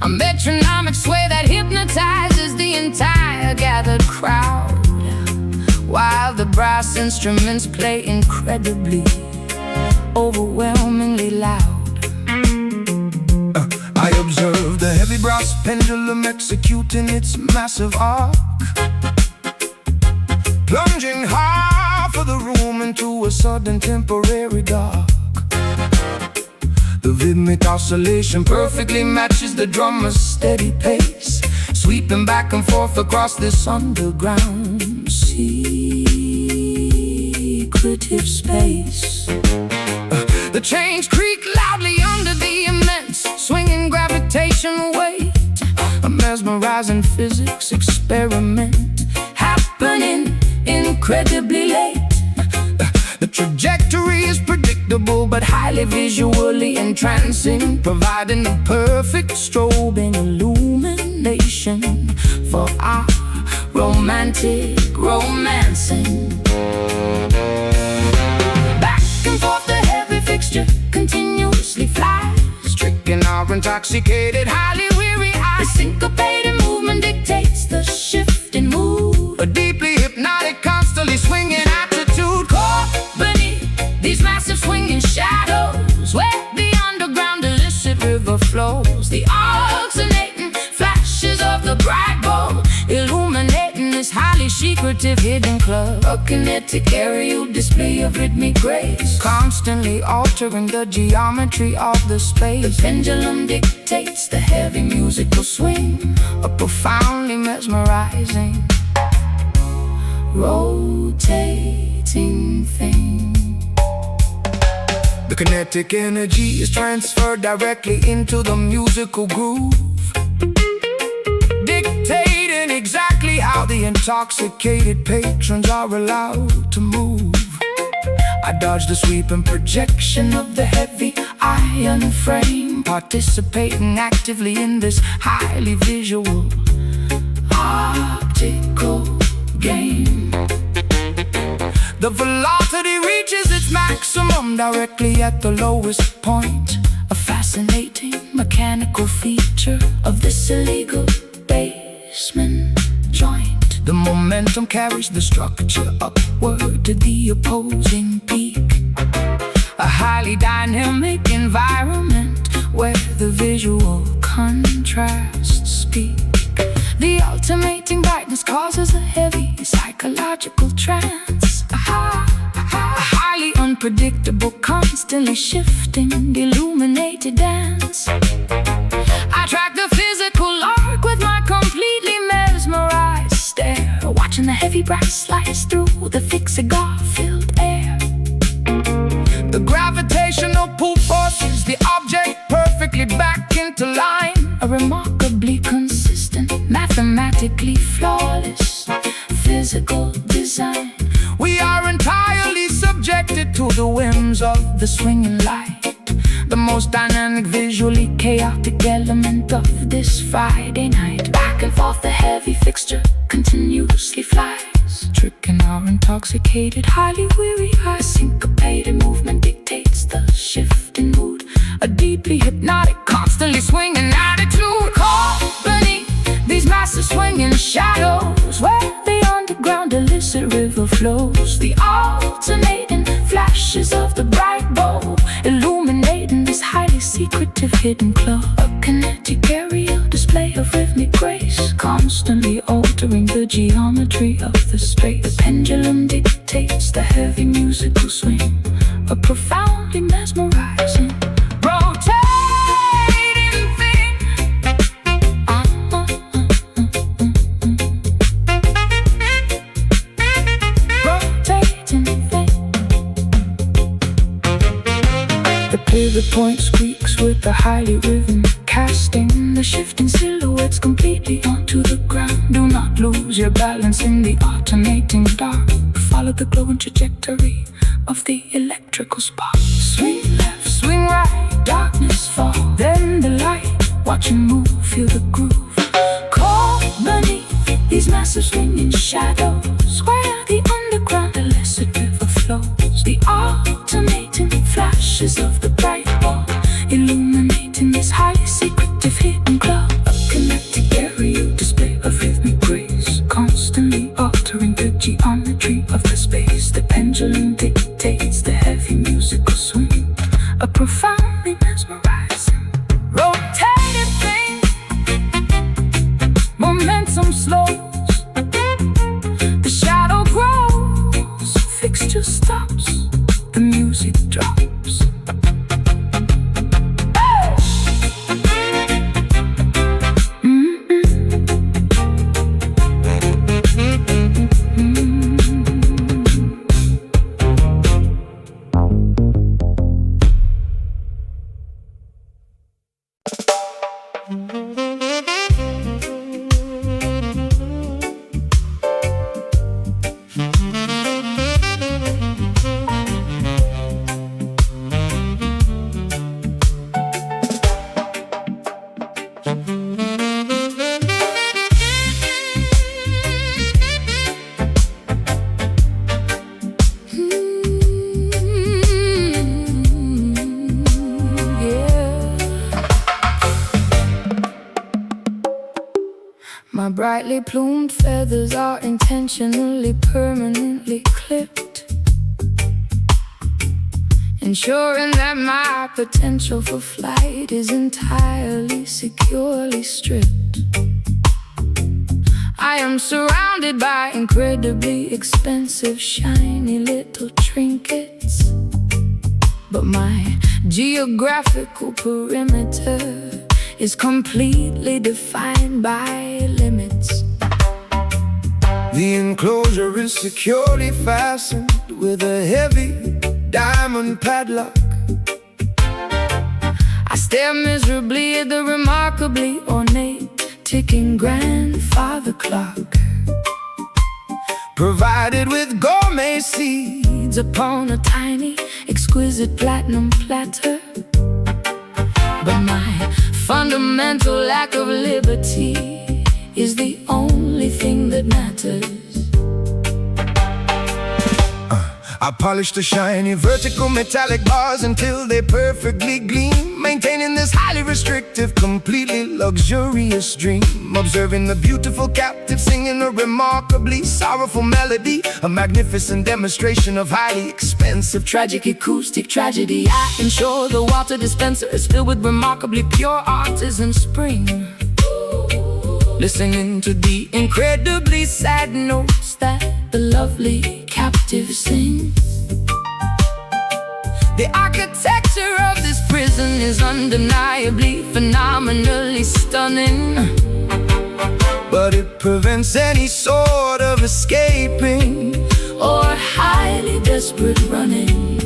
A metronomic sway that hypnotizes the entire gathered crowd, while the brass instruments play incredibly, overwhelmingly loud. I observe the heavy brass pendulum executing its massive arc, plunging half of the room into a sudden temporary dark. The rhythmic oscillation perfectly matches the drummer's steady pace, sweeping back and forth across this underground secretive space. The chains creak loudly under the immense swinging gravitational weight, a mesmerizing physics experiment happening incredibly late. The trajectory is predictable but highly visually entrancing, providing the perfect strobing illumination for our romantic romancing. Back and forth the heavy fixture continuously flies, tricking our intoxicated, highly weary eyes. The syncopated movement dictates the shifting mood, a deeply hypnotic, constantly swinging attitude. Caught beneath these massive swinging shadows, where the underground illicit river flows, the alternating flashes of the bright bulb illuminating this highly secretive hidden club. A kinetic aerial display of rhythmic grace, constantly altering the geometry of the space. The pendulum dictates the heavy musical swing, a profoundly mesmerizing, rotating thing. The kinetic energy is transferred directly into the musical groove, dictating exactly how the intoxicated patrons are allowed to move. I dodge the sweeping projection of the heavy iron frame, participating actively in this highly visual optical game. The velocity reaches its maximum directly at the lowest point, a fascinating mechanical feature of this illegal basement joint. The momentum carries the structure upward to the opposing peak, a highly dynamic environment where the visual contrasts speak. The alternating brightness causes a heavy psychological trance, a highly unpredictable, constantly shifting, illuminated dance. I track the physical arc with my completely mesmerized stare, watching the heavy brass slice through the thick cigar-filled air. The gravitational pull forces the object perfectly back into line, a remarkably consistent, mathematically flawless physical design. We are entirely subjected to the whims of the swinging light, the most dynamic, visually chaotic element of this Friday night. Back and forth the heavy fixture continuously flies, tricking our intoxicated, highly weary eyes. Syncopated movement dictates the shifting mood, a deeply hypnotic, constantly swinging attitude. Caught beneath these massive swinging shadows, where the underground illicit river flows, the alternating flashes of the bright bulb illuminating this highly secretive hidden club. A kinetic aerial display of rhythmic grace, constantly altering the geometry of the space. The pendulum dictates the heavy musical swing, a profoundly mesmerizing, rotating thing. Rotating Pivot point squeaks with the highly rhythm, casting the shifting silhouettes completely onto the ground. Do not lose your balance in the alternating dark. Follow the glowing trajectory of the electrical spark. Swing left, swing right, darkness fall, then the light. Watch and move, feel the groove. Caught beneath these massive swinging shadows, where the underground illicit river flows. The alternating flashes of the bright ball, illuminating this highly secretive hidden club. A kinetic area display of rhythmic grace, constantly altering the geometry of the space. The pendulum dictates the heavy musical swing, a profoundly mesmerizing rotating thing. Momentum slows, the shadow grows, fixture stops, the music drops. My brightly plumed feathers are intentionally, permanently clipped, ensuring that my potential for flight is entirely, securely stripped. I am surrounded by incredibly expensive, shiny little trinkets, but my geographical perimeter is completely defined by limits. The enclosure is securely fastened with a heavy diamond padlock. I stare miserably at the remarkably ornate ticking grandfather clock, Provided with gourmet seeds upon a tiny, exquisite platinum platter. But my fundamental lack of liberty is the only thing that matters. I polish the shiny vertical metallic bars until they perfectly gleam, maintaining this highly restrictive, completely luxurious dream. Observing the beautiful captive singing a remarkably sorrowful melody, a magnificent demonstration of highly expensive tragic acoustic tragedy. I ensure the water dispenser is filled with remarkably pure artisan spring, listening to the incredibly sad notes that the lovely captive sings. The architecture of this prison is undeniably, phenomenally stunning, but it prevents any sort of escaping or highly desperate running.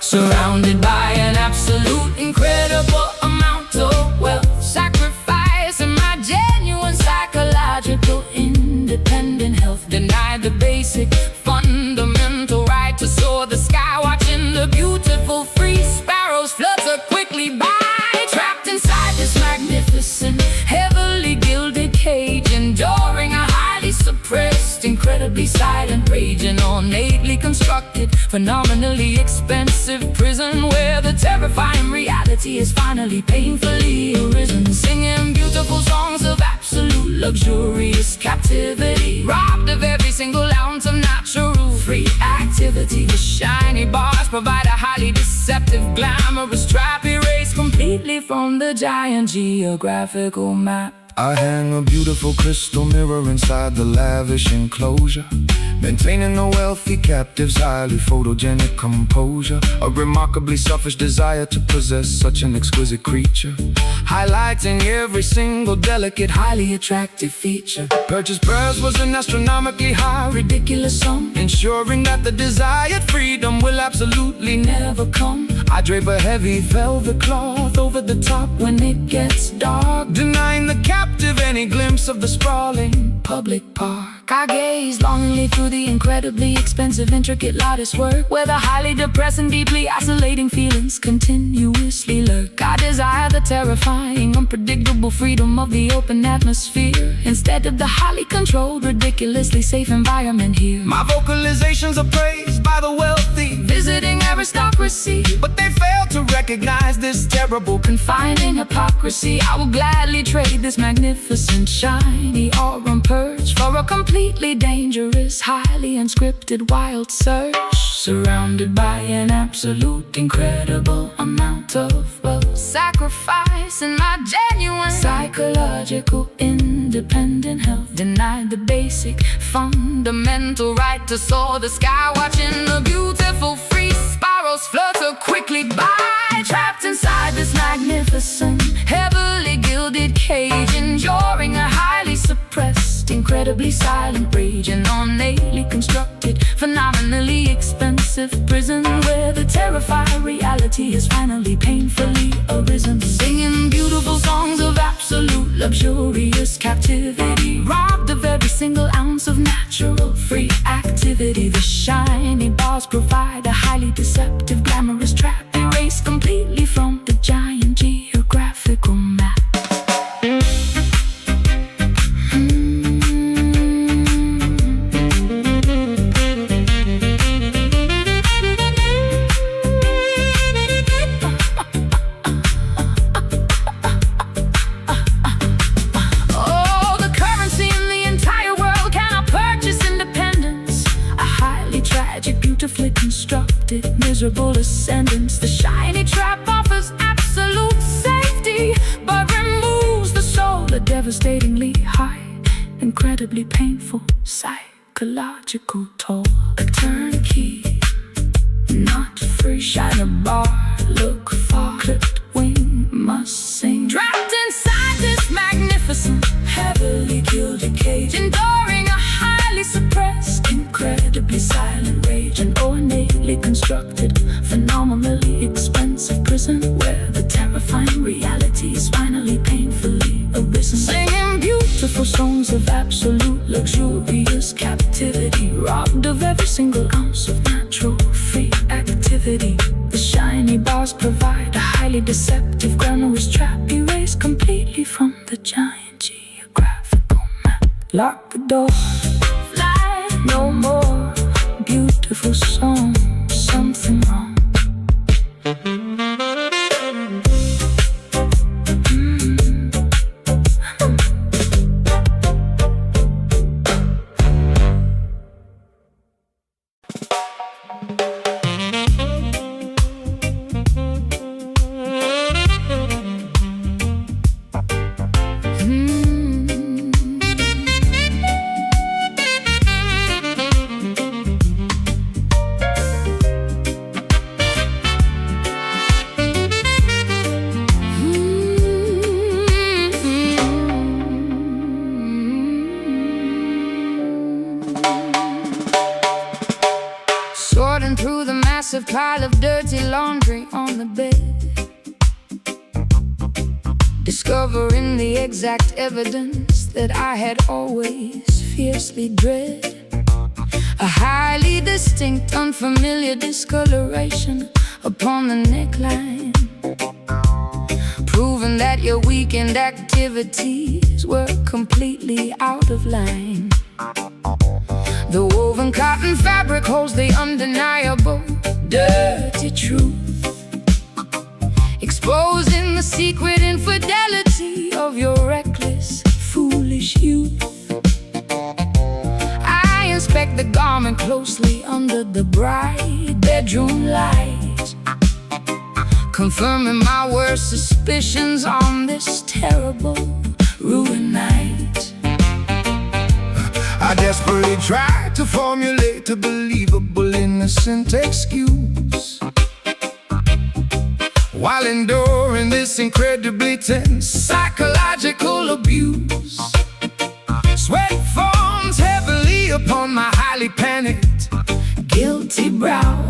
Surrounded by an absolute incredible amount of wealth, sacrifice and my genuine psychological independent health, denied the basic fundamental right to soar the sky, watching the beautiful free sparrows flutter quickly by, trapped inside this magnificent, heavily gilded cage, enduring a highly suppressed, incredibly silent rage. An ornately constructed, phenomenally expensive prison where the terrifying reality is finally painfully arisen, singing beautiful songs of absolute luxurious captivity, robbed of every single ounce of natural free activity. The shiny bars provide a highly deceptive, glamorous trap, erased completely from the giant geographical map. I hang a beautiful crystal mirror inside the lavish enclosure, maintaining a wealthy captive's highly photogenic composure. A remarkably selfish desire to possess such an exquisite creature, highlighting every single delicate, highly attractive feature. Purchase price was an astronomically high, ridiculous sum, ensuring that the desired freedom will absolutely never come. I drape a heavy velvet cloth over the top when it gets dark, denying the captive any glimpse of the sprawling public park. I gaze longingly through the incredibly expensive, intricate lattice work, where the highly depressing, deeply isolating feelings continuously lurk. I desire the terrifying, unpredictable freedom of the open atmosphere, instead of the highly controlled, ridiculously safe environment here. My vocalizations are praised by the wealthy, visiting aristocracy, but they fail to recognize this terrible, confining hypocrisy. I will gladly trade this magnificent, shiny aurum perch for a completely dangerous, highly unscripted, wild search, surrounded by an absolute, incredible amount of wealth, sacrificing my genuine psychological independent health, denied the basic fundamental right to soar the sky, watching the beautiful free spirals flutter quickly by, trapped inside this magnificent, heavily gilded cage, enduring a highly suppressed, incredibly silent rage, an ornately constructed, phenomenally expensive prison, where the terrifying reality has finally painfully arisen, singing beautiful songs of absolute luxurious captivity, robbed of every single ounce of natural free activity. The shiny bars provide a highly deceptive, glamorous trap, erased completely from the giant geographical map. Beautifully constructed, miserable ascendance. The shiny trap offers absolute safety, but removes the soul, a devastatingly high, incredibly painful psychological toll. A turnkey, not free, shine a bar, look far, clipped wing must sing, trapped inside this magnificent, heavily gilded cage, enduring a highly suppressed, incredibly silent rage, an ornately constructed, phenomenally expensive prison, where the terrifying reality is finally painfully arisen, singing beautiful songs of absolute luxurious captivity, robbed of every single ounce of natural free activity. The shiny bars provide a highly deceptive, glamorous trap, erased completely from the giant geographical map. Lock the door, fly no more, beautiful song, something wrong. Sorting through the massive pile of dirty laundry on the bed, discovering the exact evidence that I had always fiercely dread. A highly distinct, unfamiliar discoloration upon the neckline, proving that your weekend activities were completely out of line. The woven cotton fabric holds the undeniable dirty truth, exposing the secret infidelity of your reckless, foolish youth. I inspect the garment closely under the bright bedroom light, confirming my worst suspicions on this terrible ruin night. I desperately tried to formulate a believable innocent excuse while enduring this incredibly tense psychological abuse. Sweat forms heavily upon my highly panicked, Guilty brow.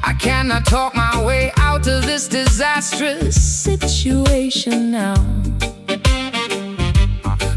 I cannot talk my way out of this disastrous Situation now.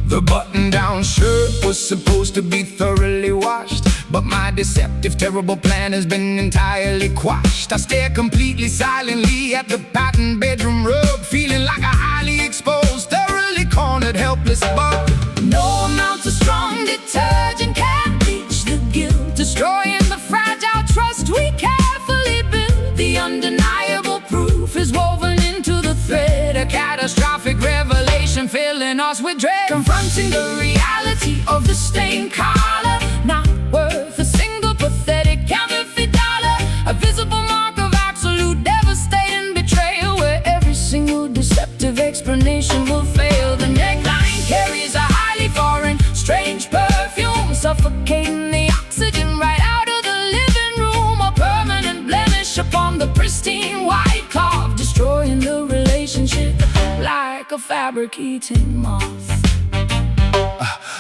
The button-down shirt was supposed to be thoroughly washed, but my deceptive, terrible plan has been entirely quashed. I stare completely silently at the patterned bedroom rug, feeling like a highly exposed, thoroughly cornered, helpless bug. No amount of strong detergent can bleach the guilt, destroying the fragile trust we carefully built. The undeniable proof is woven into the thread, a catastrophic revelation filling us with dread. Confronting the reality of the stained collar, not worth a single pathetic counterfeit dollar. A visible mark of absolute devastating betrayal, where every single deceptive explanation will fail. The neckline carries a highly foreign, strange perfume, suffocating the oxygen right out of the living room. A permanent blemish upon the pristine white cloth, destroying the relationship like a fabric-eating moth.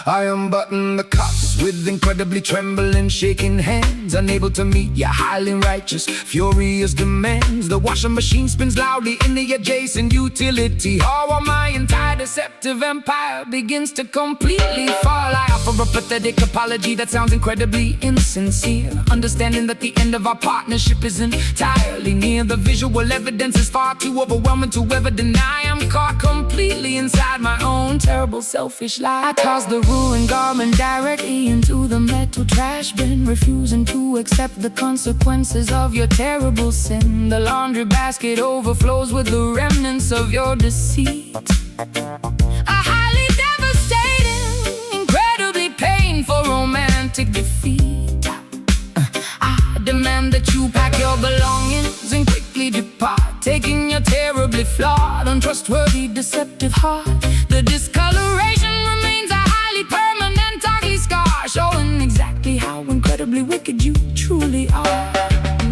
I unbutton the cuffs with incredibly trembling, shaking hands, unable to meet your highly righteous, furious demands. The washing machine spins loudly in the adjacent utility hall, while my entire deceptive empire begins to completely fall. I offer a pathetic apology that sounds incredibly insincere, understanding that the end of our partnership is entirely near. The visual evidence is far too overwhelming to ever deny. I'm caught completely inside my own terrible, selfish lie. I toss the ruined garment directly into the metal trash bin, refusing to accept the consequences of your terrible sin. The laundry basket overflows with the remnants of your deceit. A highly devastating, incredibly painful romantic defeat. I demand that you pack your belongings and quickly depart, taking your terribly flawed, untrustworthy, deceptive heart. The discoloration remains a highly permanent, ugly scar, showing exactly how incredibly wicked you truly are.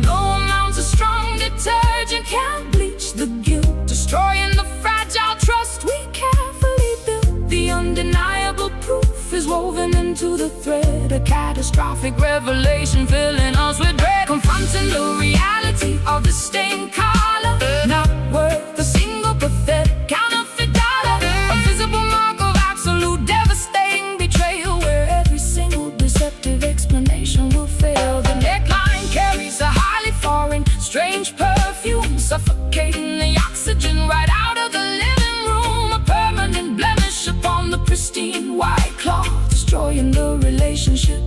No amounts of strong detergent can bleach the guilt, destroying the fragile trust we carefully built. The undeniable proof is woven into the thread, a catastrophic revelation filling us with dread. Confronting the reality of the stained collar, not worth a single pathetic counterfeit dollar. A visible mark of absolute devastating betrayal, where every single deceptive explanation will fail. The neckline carries a highly foreign, strange perfume, suffocating the oxygen right out of the living room. A permanent blemish upon the pristine white cloth, destroying the relationship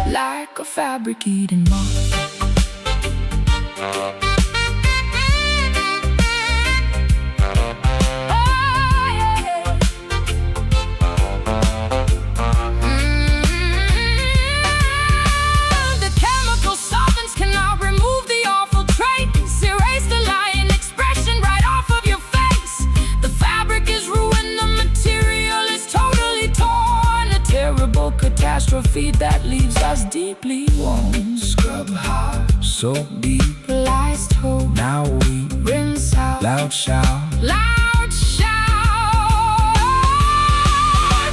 like a fabric-eating moth. Catastrophe that leaves us deeply worn. scrub hard, so deep, Lies told, now we rinse out, loud shout. loud shout.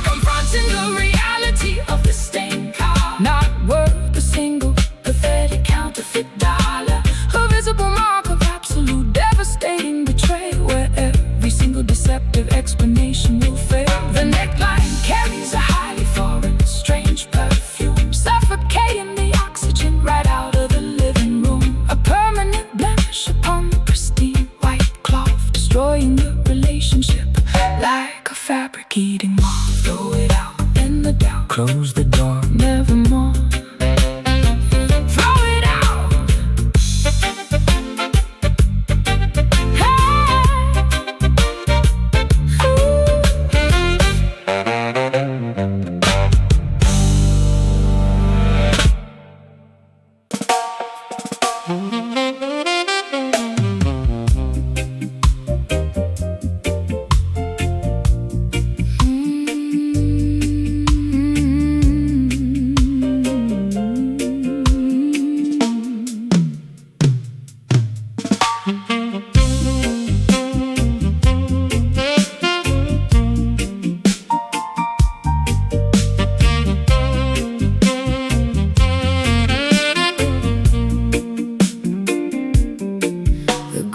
Confronting the reality of the stained car, not worth a single pathetic counterfeit dollar. A visible mark of absolute devastating betrayal, where every single deceptive explanation will fail. The neckline carries a highly foreign, strange perfume, suffocating the oxygen right out of the living room. A permanent blemish upon the pristine white cloth, destroying the relationship like a fabric-eating moth. Throw it out in the dark, Close the door, nevermore. Throw it out.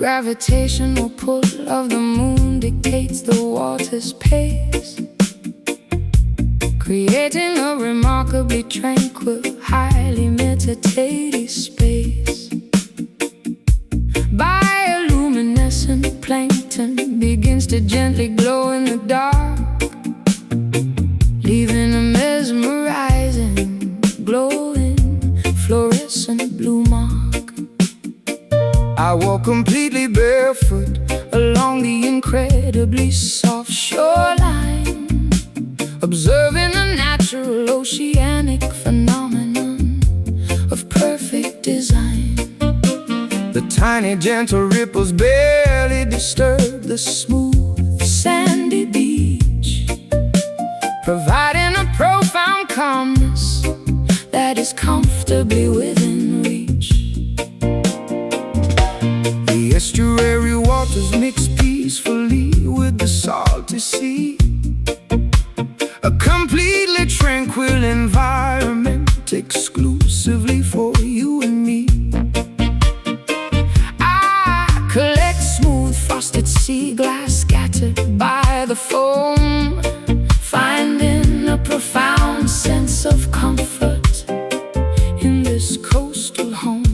gravitational pull of the moon dictates the water's pace, creating a remarkably tranquil, highly meditative space. Bioluminescent plankton begins to gently glow in the dark, leaving a mesmerizing, glowing, fluorescent blue mark. I walk completely barefoot along the incredibly soft shoreline, observing a natural oceanic phenomenon of perfect design. The tiny gentle ripples barely disturb the smooth sandy beach, providing a profound calmness that is comfortably within reach. The estuary waters mix peacefully with the salty sea, a completely tranquil environment exclusively for you and me. I collect smooth frosted sea glass scattered by the foam, finding a profound sense of comfort in this coastal home.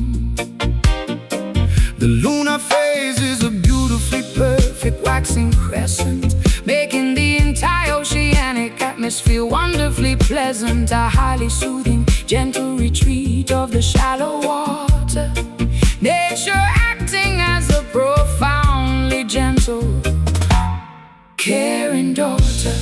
The lunar phase is a beautifully perfect waxing crescent, making the entire oceanic atmosphere wonderfully pleasant. A highly soothing, gentle retreat of the shallow water, nature acting as a profoundly gentle, caring daughter.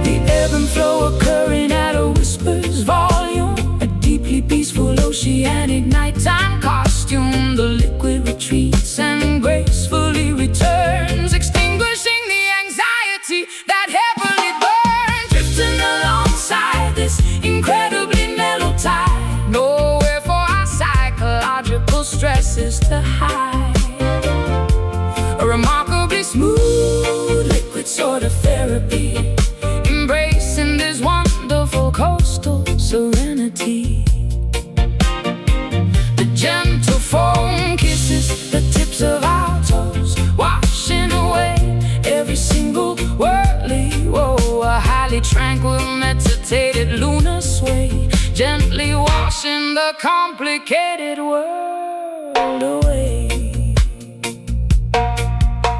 The ebb and flow occurring at a whisper's volume, a deeply peaceful oceanic nighttime costume. The liquid retreats and gracefully returns, extinguishing the anxiety that heavily burns. Drifting alongside this incredibly mellow tide, nowhere for our psychological stresses to hide. A remarkably smooth liquid sort of therapy, embracing this wonderful coastal serenity. The gentle foam kisses the tips of our toes, washing away every single whirly woe. A highly tranquil, meditated lunar sway, gently washing the complicated world away.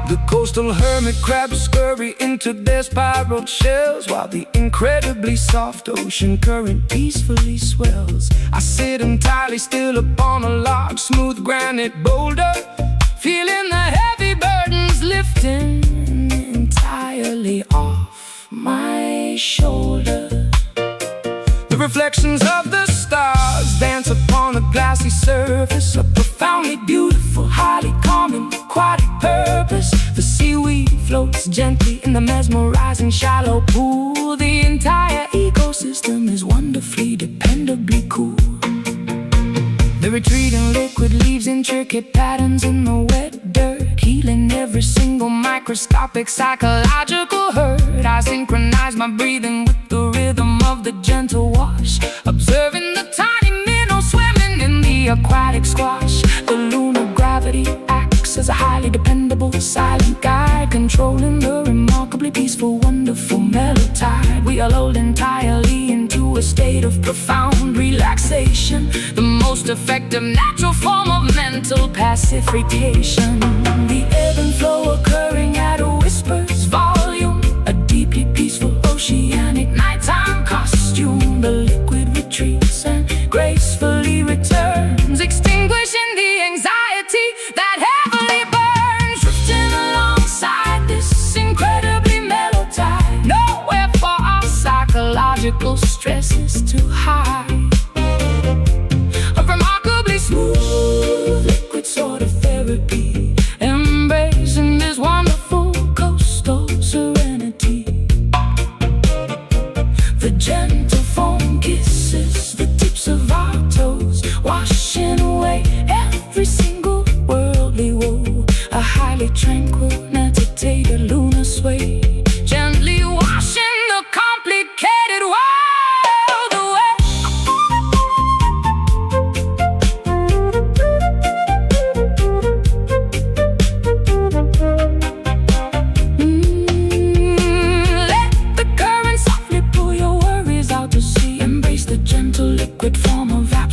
The coastal hermit crabs scurry into their spiral shells, while the incredibly soft ocean current peacefully swells. I sit entirely still upon a large, smooth granite boulder, feeling the heavy burdens lifting entirely off my shoulder. The reflections of the stars dance upon the glassy surface, a profoundly beautiful, highly calming, aquatic purpose. The seaweed floats gently in the mesmerizing shallow pool. The entire ecosystem is wonderfully, dependably cool. The retreating liquid leaves intricate patterns in the wet dirt, healing every single microscopic psychological hurt. I synchronize my breathing with the rhythm of the gentle wash, observing the tiny minnow swimming in the aquatic squash. The lunar gravity acts as a highly dependable silent guide, controlling the remarkably peaceful, wonderful mellow tide. We are lulled entirely into a state of profound relaxation, the most effective natural form of mental pacification. The ebb and flow occurring at a whisper's volume, a deeply peaceful oceanic nighttime costume. The liquid retreats and gracefully returns, extinguishing the anxiety that heavily burns. Drifting alongside this incredibly mellow tide, nowhere for our psychological stresses to hide. A remarkably smooth liquid sort of therapy, embracing this wonderful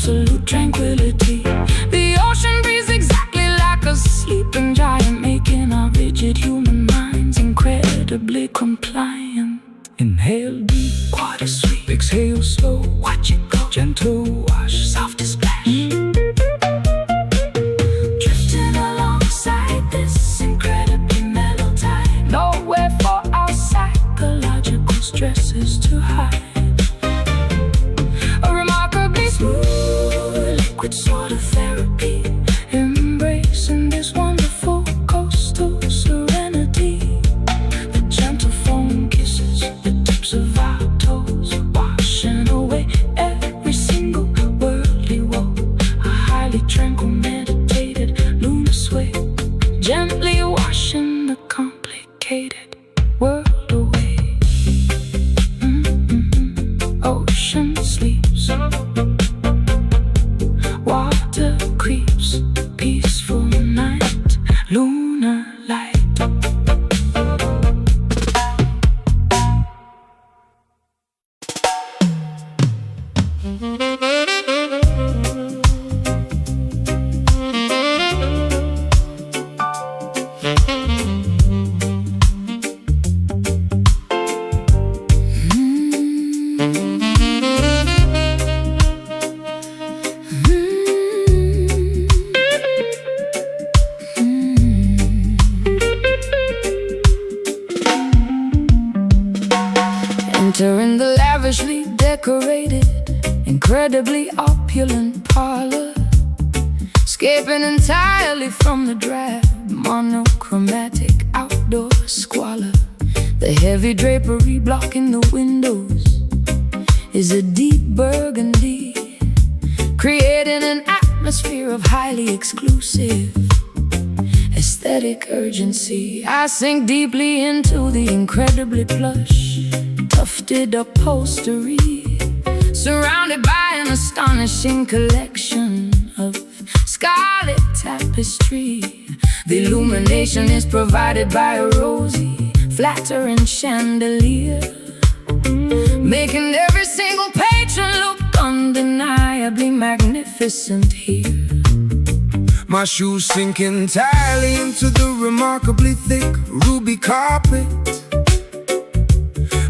absolute tranquility. The ocean breeze exactly like a sleeping giant, making our rigid human minds incredibly compliant. Inhale deep, water sweep. Exhale slow, watch it go. Gentle wash, soft splash. Drifting alongside this incredibly mellow tide. Nowhere for our psychological stresses to hide. A remarkably smooth liquid sort of therapy, embracing this wonderful coastal serenity. The gentle foam kisses the tips of our toes, washing away every single worldly woe. A highly tranquil, meditated lunar sway, gently washing the complicated world away. Ocean sleeps, water creeps, peaceful night, lunar light. Entering the lavishly decorated, incredibly opulent parlor, escaping entirely from the drab, monochromatic outdoor squalor. The heavy drapery blocking the windows is a deep burgundy, creating an atmosphere of highly exclusive aesthetic urgency. I sink deeply into the incredibly plush, tufted upholstery, surrounded by an astonishing collection of scarlet tapestry. The illumination is provided by a rosy, flattering chandelier, making every single patron look undeniably magnificent here. My shoes sink entirely into the remarkably thick ruby carpet,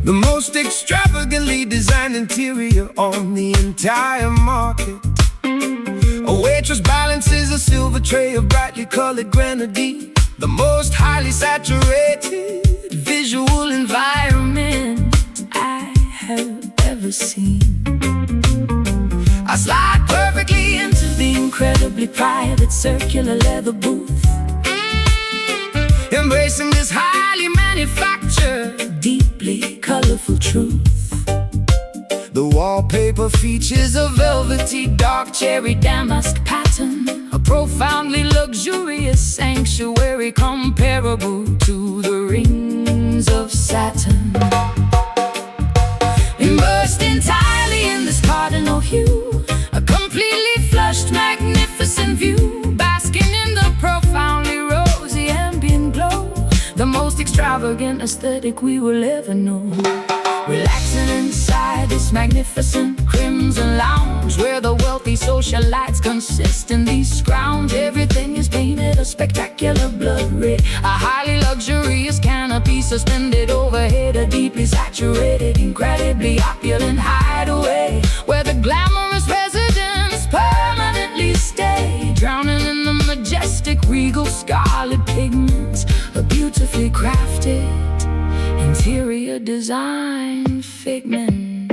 the most extravagantly designed interior on the entire market. A waitress balances a silver tray of brightly colored grenadine, the most highly saturated visual environment I have ever seen. I slide perfectly into the incredibly private circular leather booth, embracing this highly manufactured, deeply colorful truth. The wallpaper Features a velvety dark cherry damask pattern, a profoundly luxurious sanctuary comparable to the rings of Saturn. Immersed entirely in this cardinal hue, a completely flushed, magnificent view, basking in the profoundly rosy ambient glow, the most extravagant aesthetic we will ever know. Relaxing inside this magnificent crimson lounge, where the wealthy socialites consistently scrounge. Everything is painted a spectacular blood red, a highly luxurious canopy suspended overhead, a deeply saturated, incredibly opulent hideaway, where the glamorous residents permanently stay, drowning in the majestic regal scarlet pigments, a beautifully crafted interior design figment.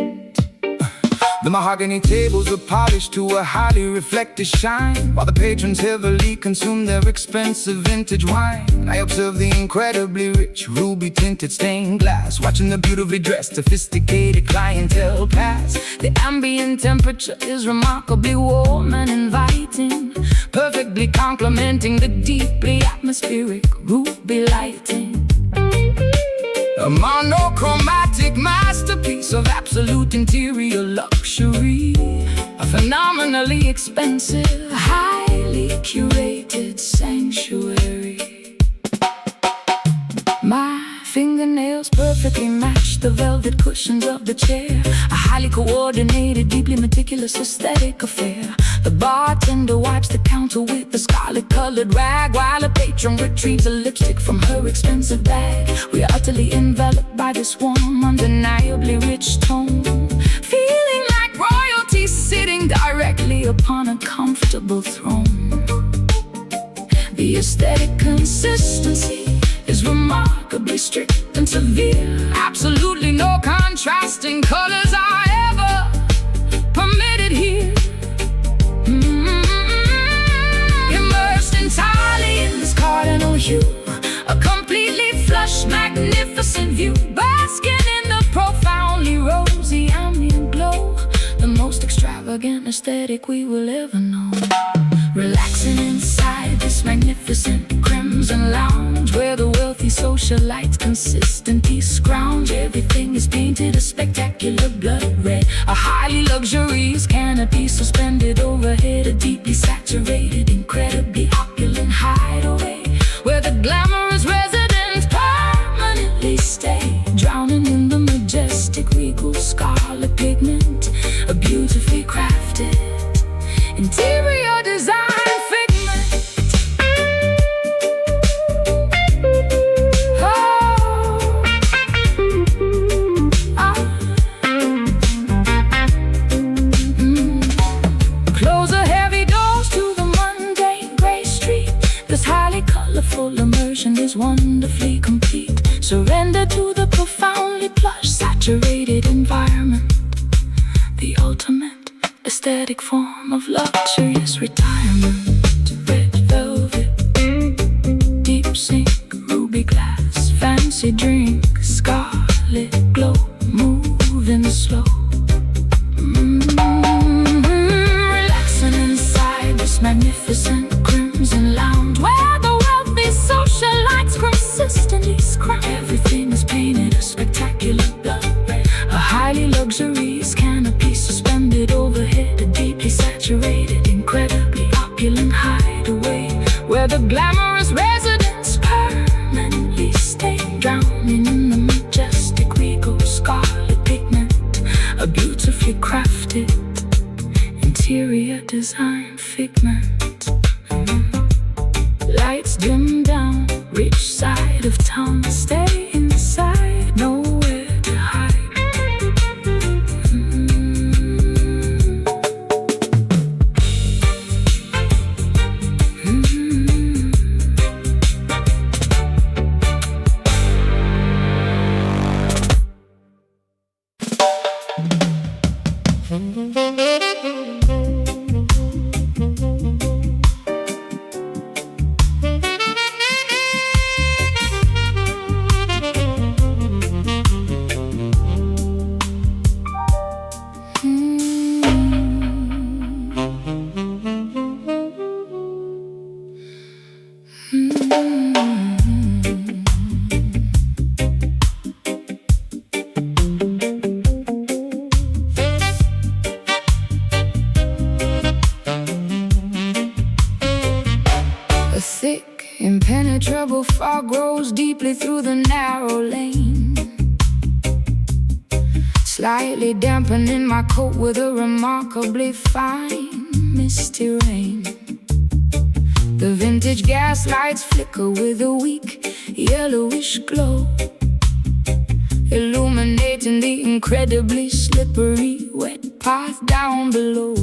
The mahogany tables are polished to a highly reflective shine, while the patrons heavily consume their expensive vintage wine. I observe the incredibly rich ruby-tinted stained glass, watching the beautifully dressed, sophisticated clientele pass. The ambient temperature is remarkably warm and inviting, perfectly complementing the deeply atmospheric ruby lighting. A monochromatic masterpiece of absolute interior luxury, a phenomenally expensive, highly curated sanctuary. My fingernails details perfectly match the velvet cushions of the chair. A highly coordinated, deeply meticulous aesthetic affair. The bartender wipes the counter with a scarlet-colored rag, while a patron retrieves a lipstick from her expensive bag. We are utterly enveloped by this warm, undeniably rich tone, feeling like royalty sitting directly upon a comfortable throne. The aesthetic consistency is remarkably strict and severe. Absolutely no contrasting colors are ever permitted here. Immersed entirely in this cardinal hue, a completely flush, magnificent view, basking in the profoundly rosy ambient glow. The most extravagant aesthetic we will ever know. Relaxing inside this magnificent crimson lounge, where the wealthy socialites consistently scrounge. Everything is painted a spectacular blood red. A highly luxurious canopy suspended overhead. A deeply saturated, incredibly opulent hideaway, where the glamorous residents permanently stay, drowning in the majestic regal scarlet pigment. A beautifully crafted interior design figment. Close a heavy doors to the mundane gray street. This highly colorful immersion is wonderfully complete. Surrender to the profoundly plush, saturated environment. The ultimate aesthetic form of luxurious retirement. Red velvet, deep sink, ruby glass, fancy drink, scarlet glow, moving slow. Relaxing inside this magnificent crimson lounge, where the wealthy socialites consistently scrounge. Everything is painted a spectacular blood red. A highly luxurious canopy suspended overhead. A deeply saturated, incredibly opulent hideaway, where the glamorous residents permanently stay, drowning in the majestic regal scarlet pigment. A beautifully crafted interior design figment. Lights dim down, rich side of town. Stay inside, nowhere to hide. A thick, impenetrable fog grows deeply through the narrow lane, slightly dampening my coat with a remarkably fine, misty rain. The vintage gas lights flicker with a weak, yellowish glow, illuminating the incredibly slippery, wet path down below.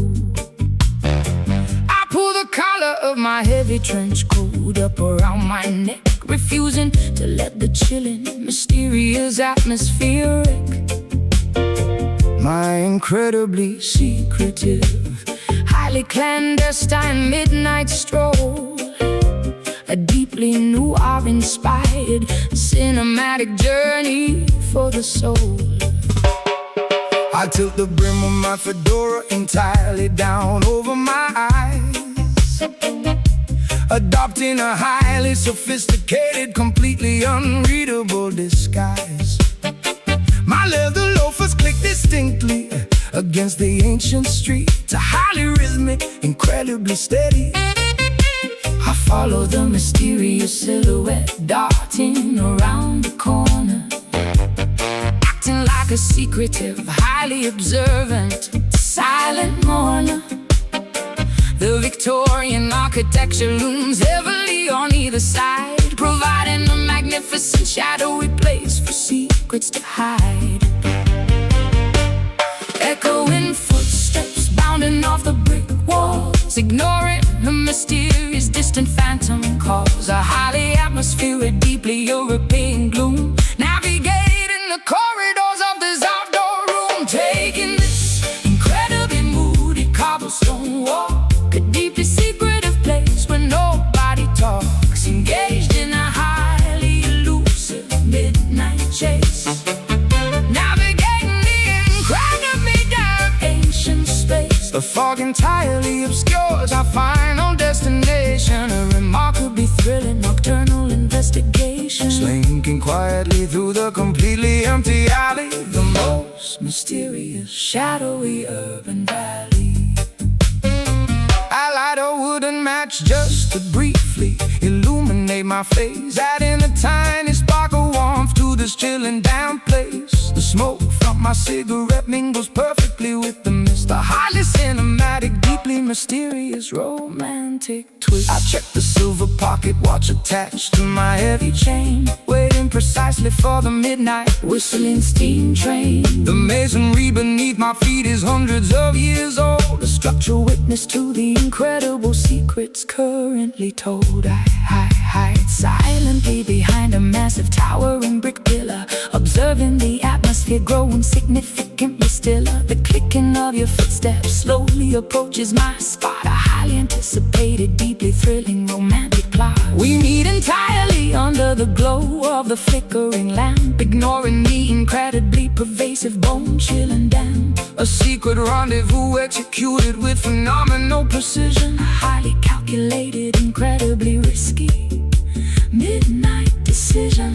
I pull the collar of my heavy trench coat up around my neck, refusing to let the chilling, mysterious atmosphere wreck my incredibly secretive, highly clandestine midnight stroll. A deeply noir-inspired cinematic journey for the soul. I tilt the brim of my fedora entirely down over my eyes, adopting a highly sophisticated, completely unreadable disguise. My leather loafers click distinctly against the ancient streets, a highly rhythmic, incredibly steady. I follow the mysterious silhouette darting around the corner. acting like a secretive, highly observant, silent mourner. The Victorian architecture looms heavily on either side, providing a magnificent shadowy place for secrets to hide. Echoing footsteps bounding off the brick walls, ignoring the mysterious distant phantom calls. A highly atmospheric, deeply European gloom, navigating the corridors of this outdoor room, taking this incredibly moody cobblestone walk, a deeply secretive place where nobody talks, engaged in a highly elusive midnight chase, navigating the incredibly dark ancient space. The fog entirely obscures our final destination, a remarkably thrilling nocturnal investigation, slinking quietly through the completely empty alley, the most mysterious, shadowy urban valley. I light a wooden match just to briefly illuminate my face, adding a tiny spark of warmth to this chilling damp place. The smoke from my cigarette mingles perfectly with the mist, a highly cinematic, deeply mysterious, romantic twist. I check the silver pocket watch attached to my heavy chain, waiting precisely for the midnight whistling steam train. The masonry beneath my feet is hundreds of years old, a structural witness to the incredible secrets currently told. I hide silently behind a massive towering brick pillar, observing the atmosphere growing significantly stiller. The clicking of your footsteps slowly approaches my spot, a highly anticipated, deeply thrilling, romantic plot. We meet entirely under the glow of the flickering lamp, ignoring the incredibly pervasive, bone-chilling damp. A secret rendezvous executed with phenomenal precision, a highly calculated, incredibly risky midnight decision.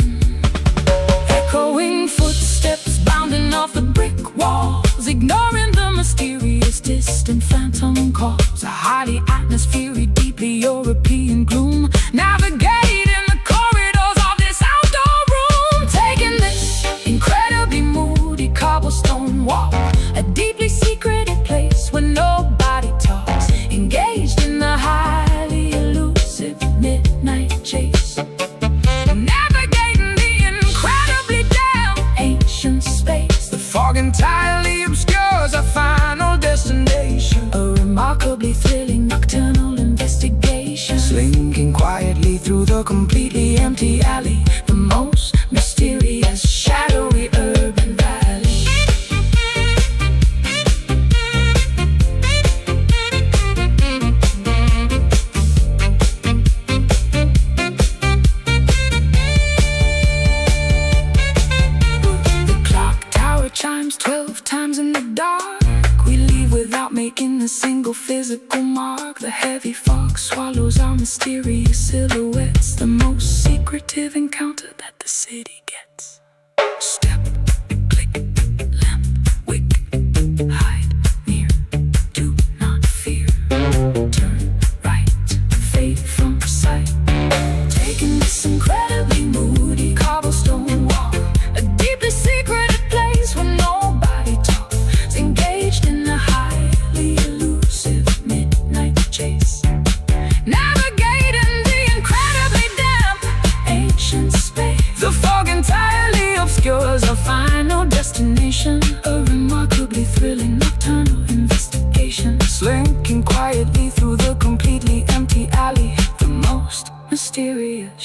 Echoing footsteps bounding off the brick walls, ignoring the mysterious distant phantom calls. A highly atmospheric, deeply European gloom, navigating the corridors of this outdoor room, taking this incredibly moody cobblestone walk, a deeply secreted place where nobody talks, engaged in the highly elusive midnight chase, navigating the incredibly damp ancient space. The fog entirely obscures our final destination, a remarkably thrilling nocturnal investigation, slinking quietly through the completely empty alley, the most mysterious, shadowy urban valley. Chimes 12 times in the dark. We leave without making a single physical mark. The heavy fog swallows our mysterious silhouettes, the most secretive encounter that the city gets. Step, click, lamp, wick, hide, near, do not fear. Turn right, fade from sight. Taking this incredibly moody cobblestone walk, a deeply secretive place where nobody talks, engaged in a highly elusive midnight chase, navigating the incredibly damp ancient space. The fog entirely obscures our final destination, a remarkably thrilling nocturnal investigation, slinking quietly through the completely empty alley, the most mysterious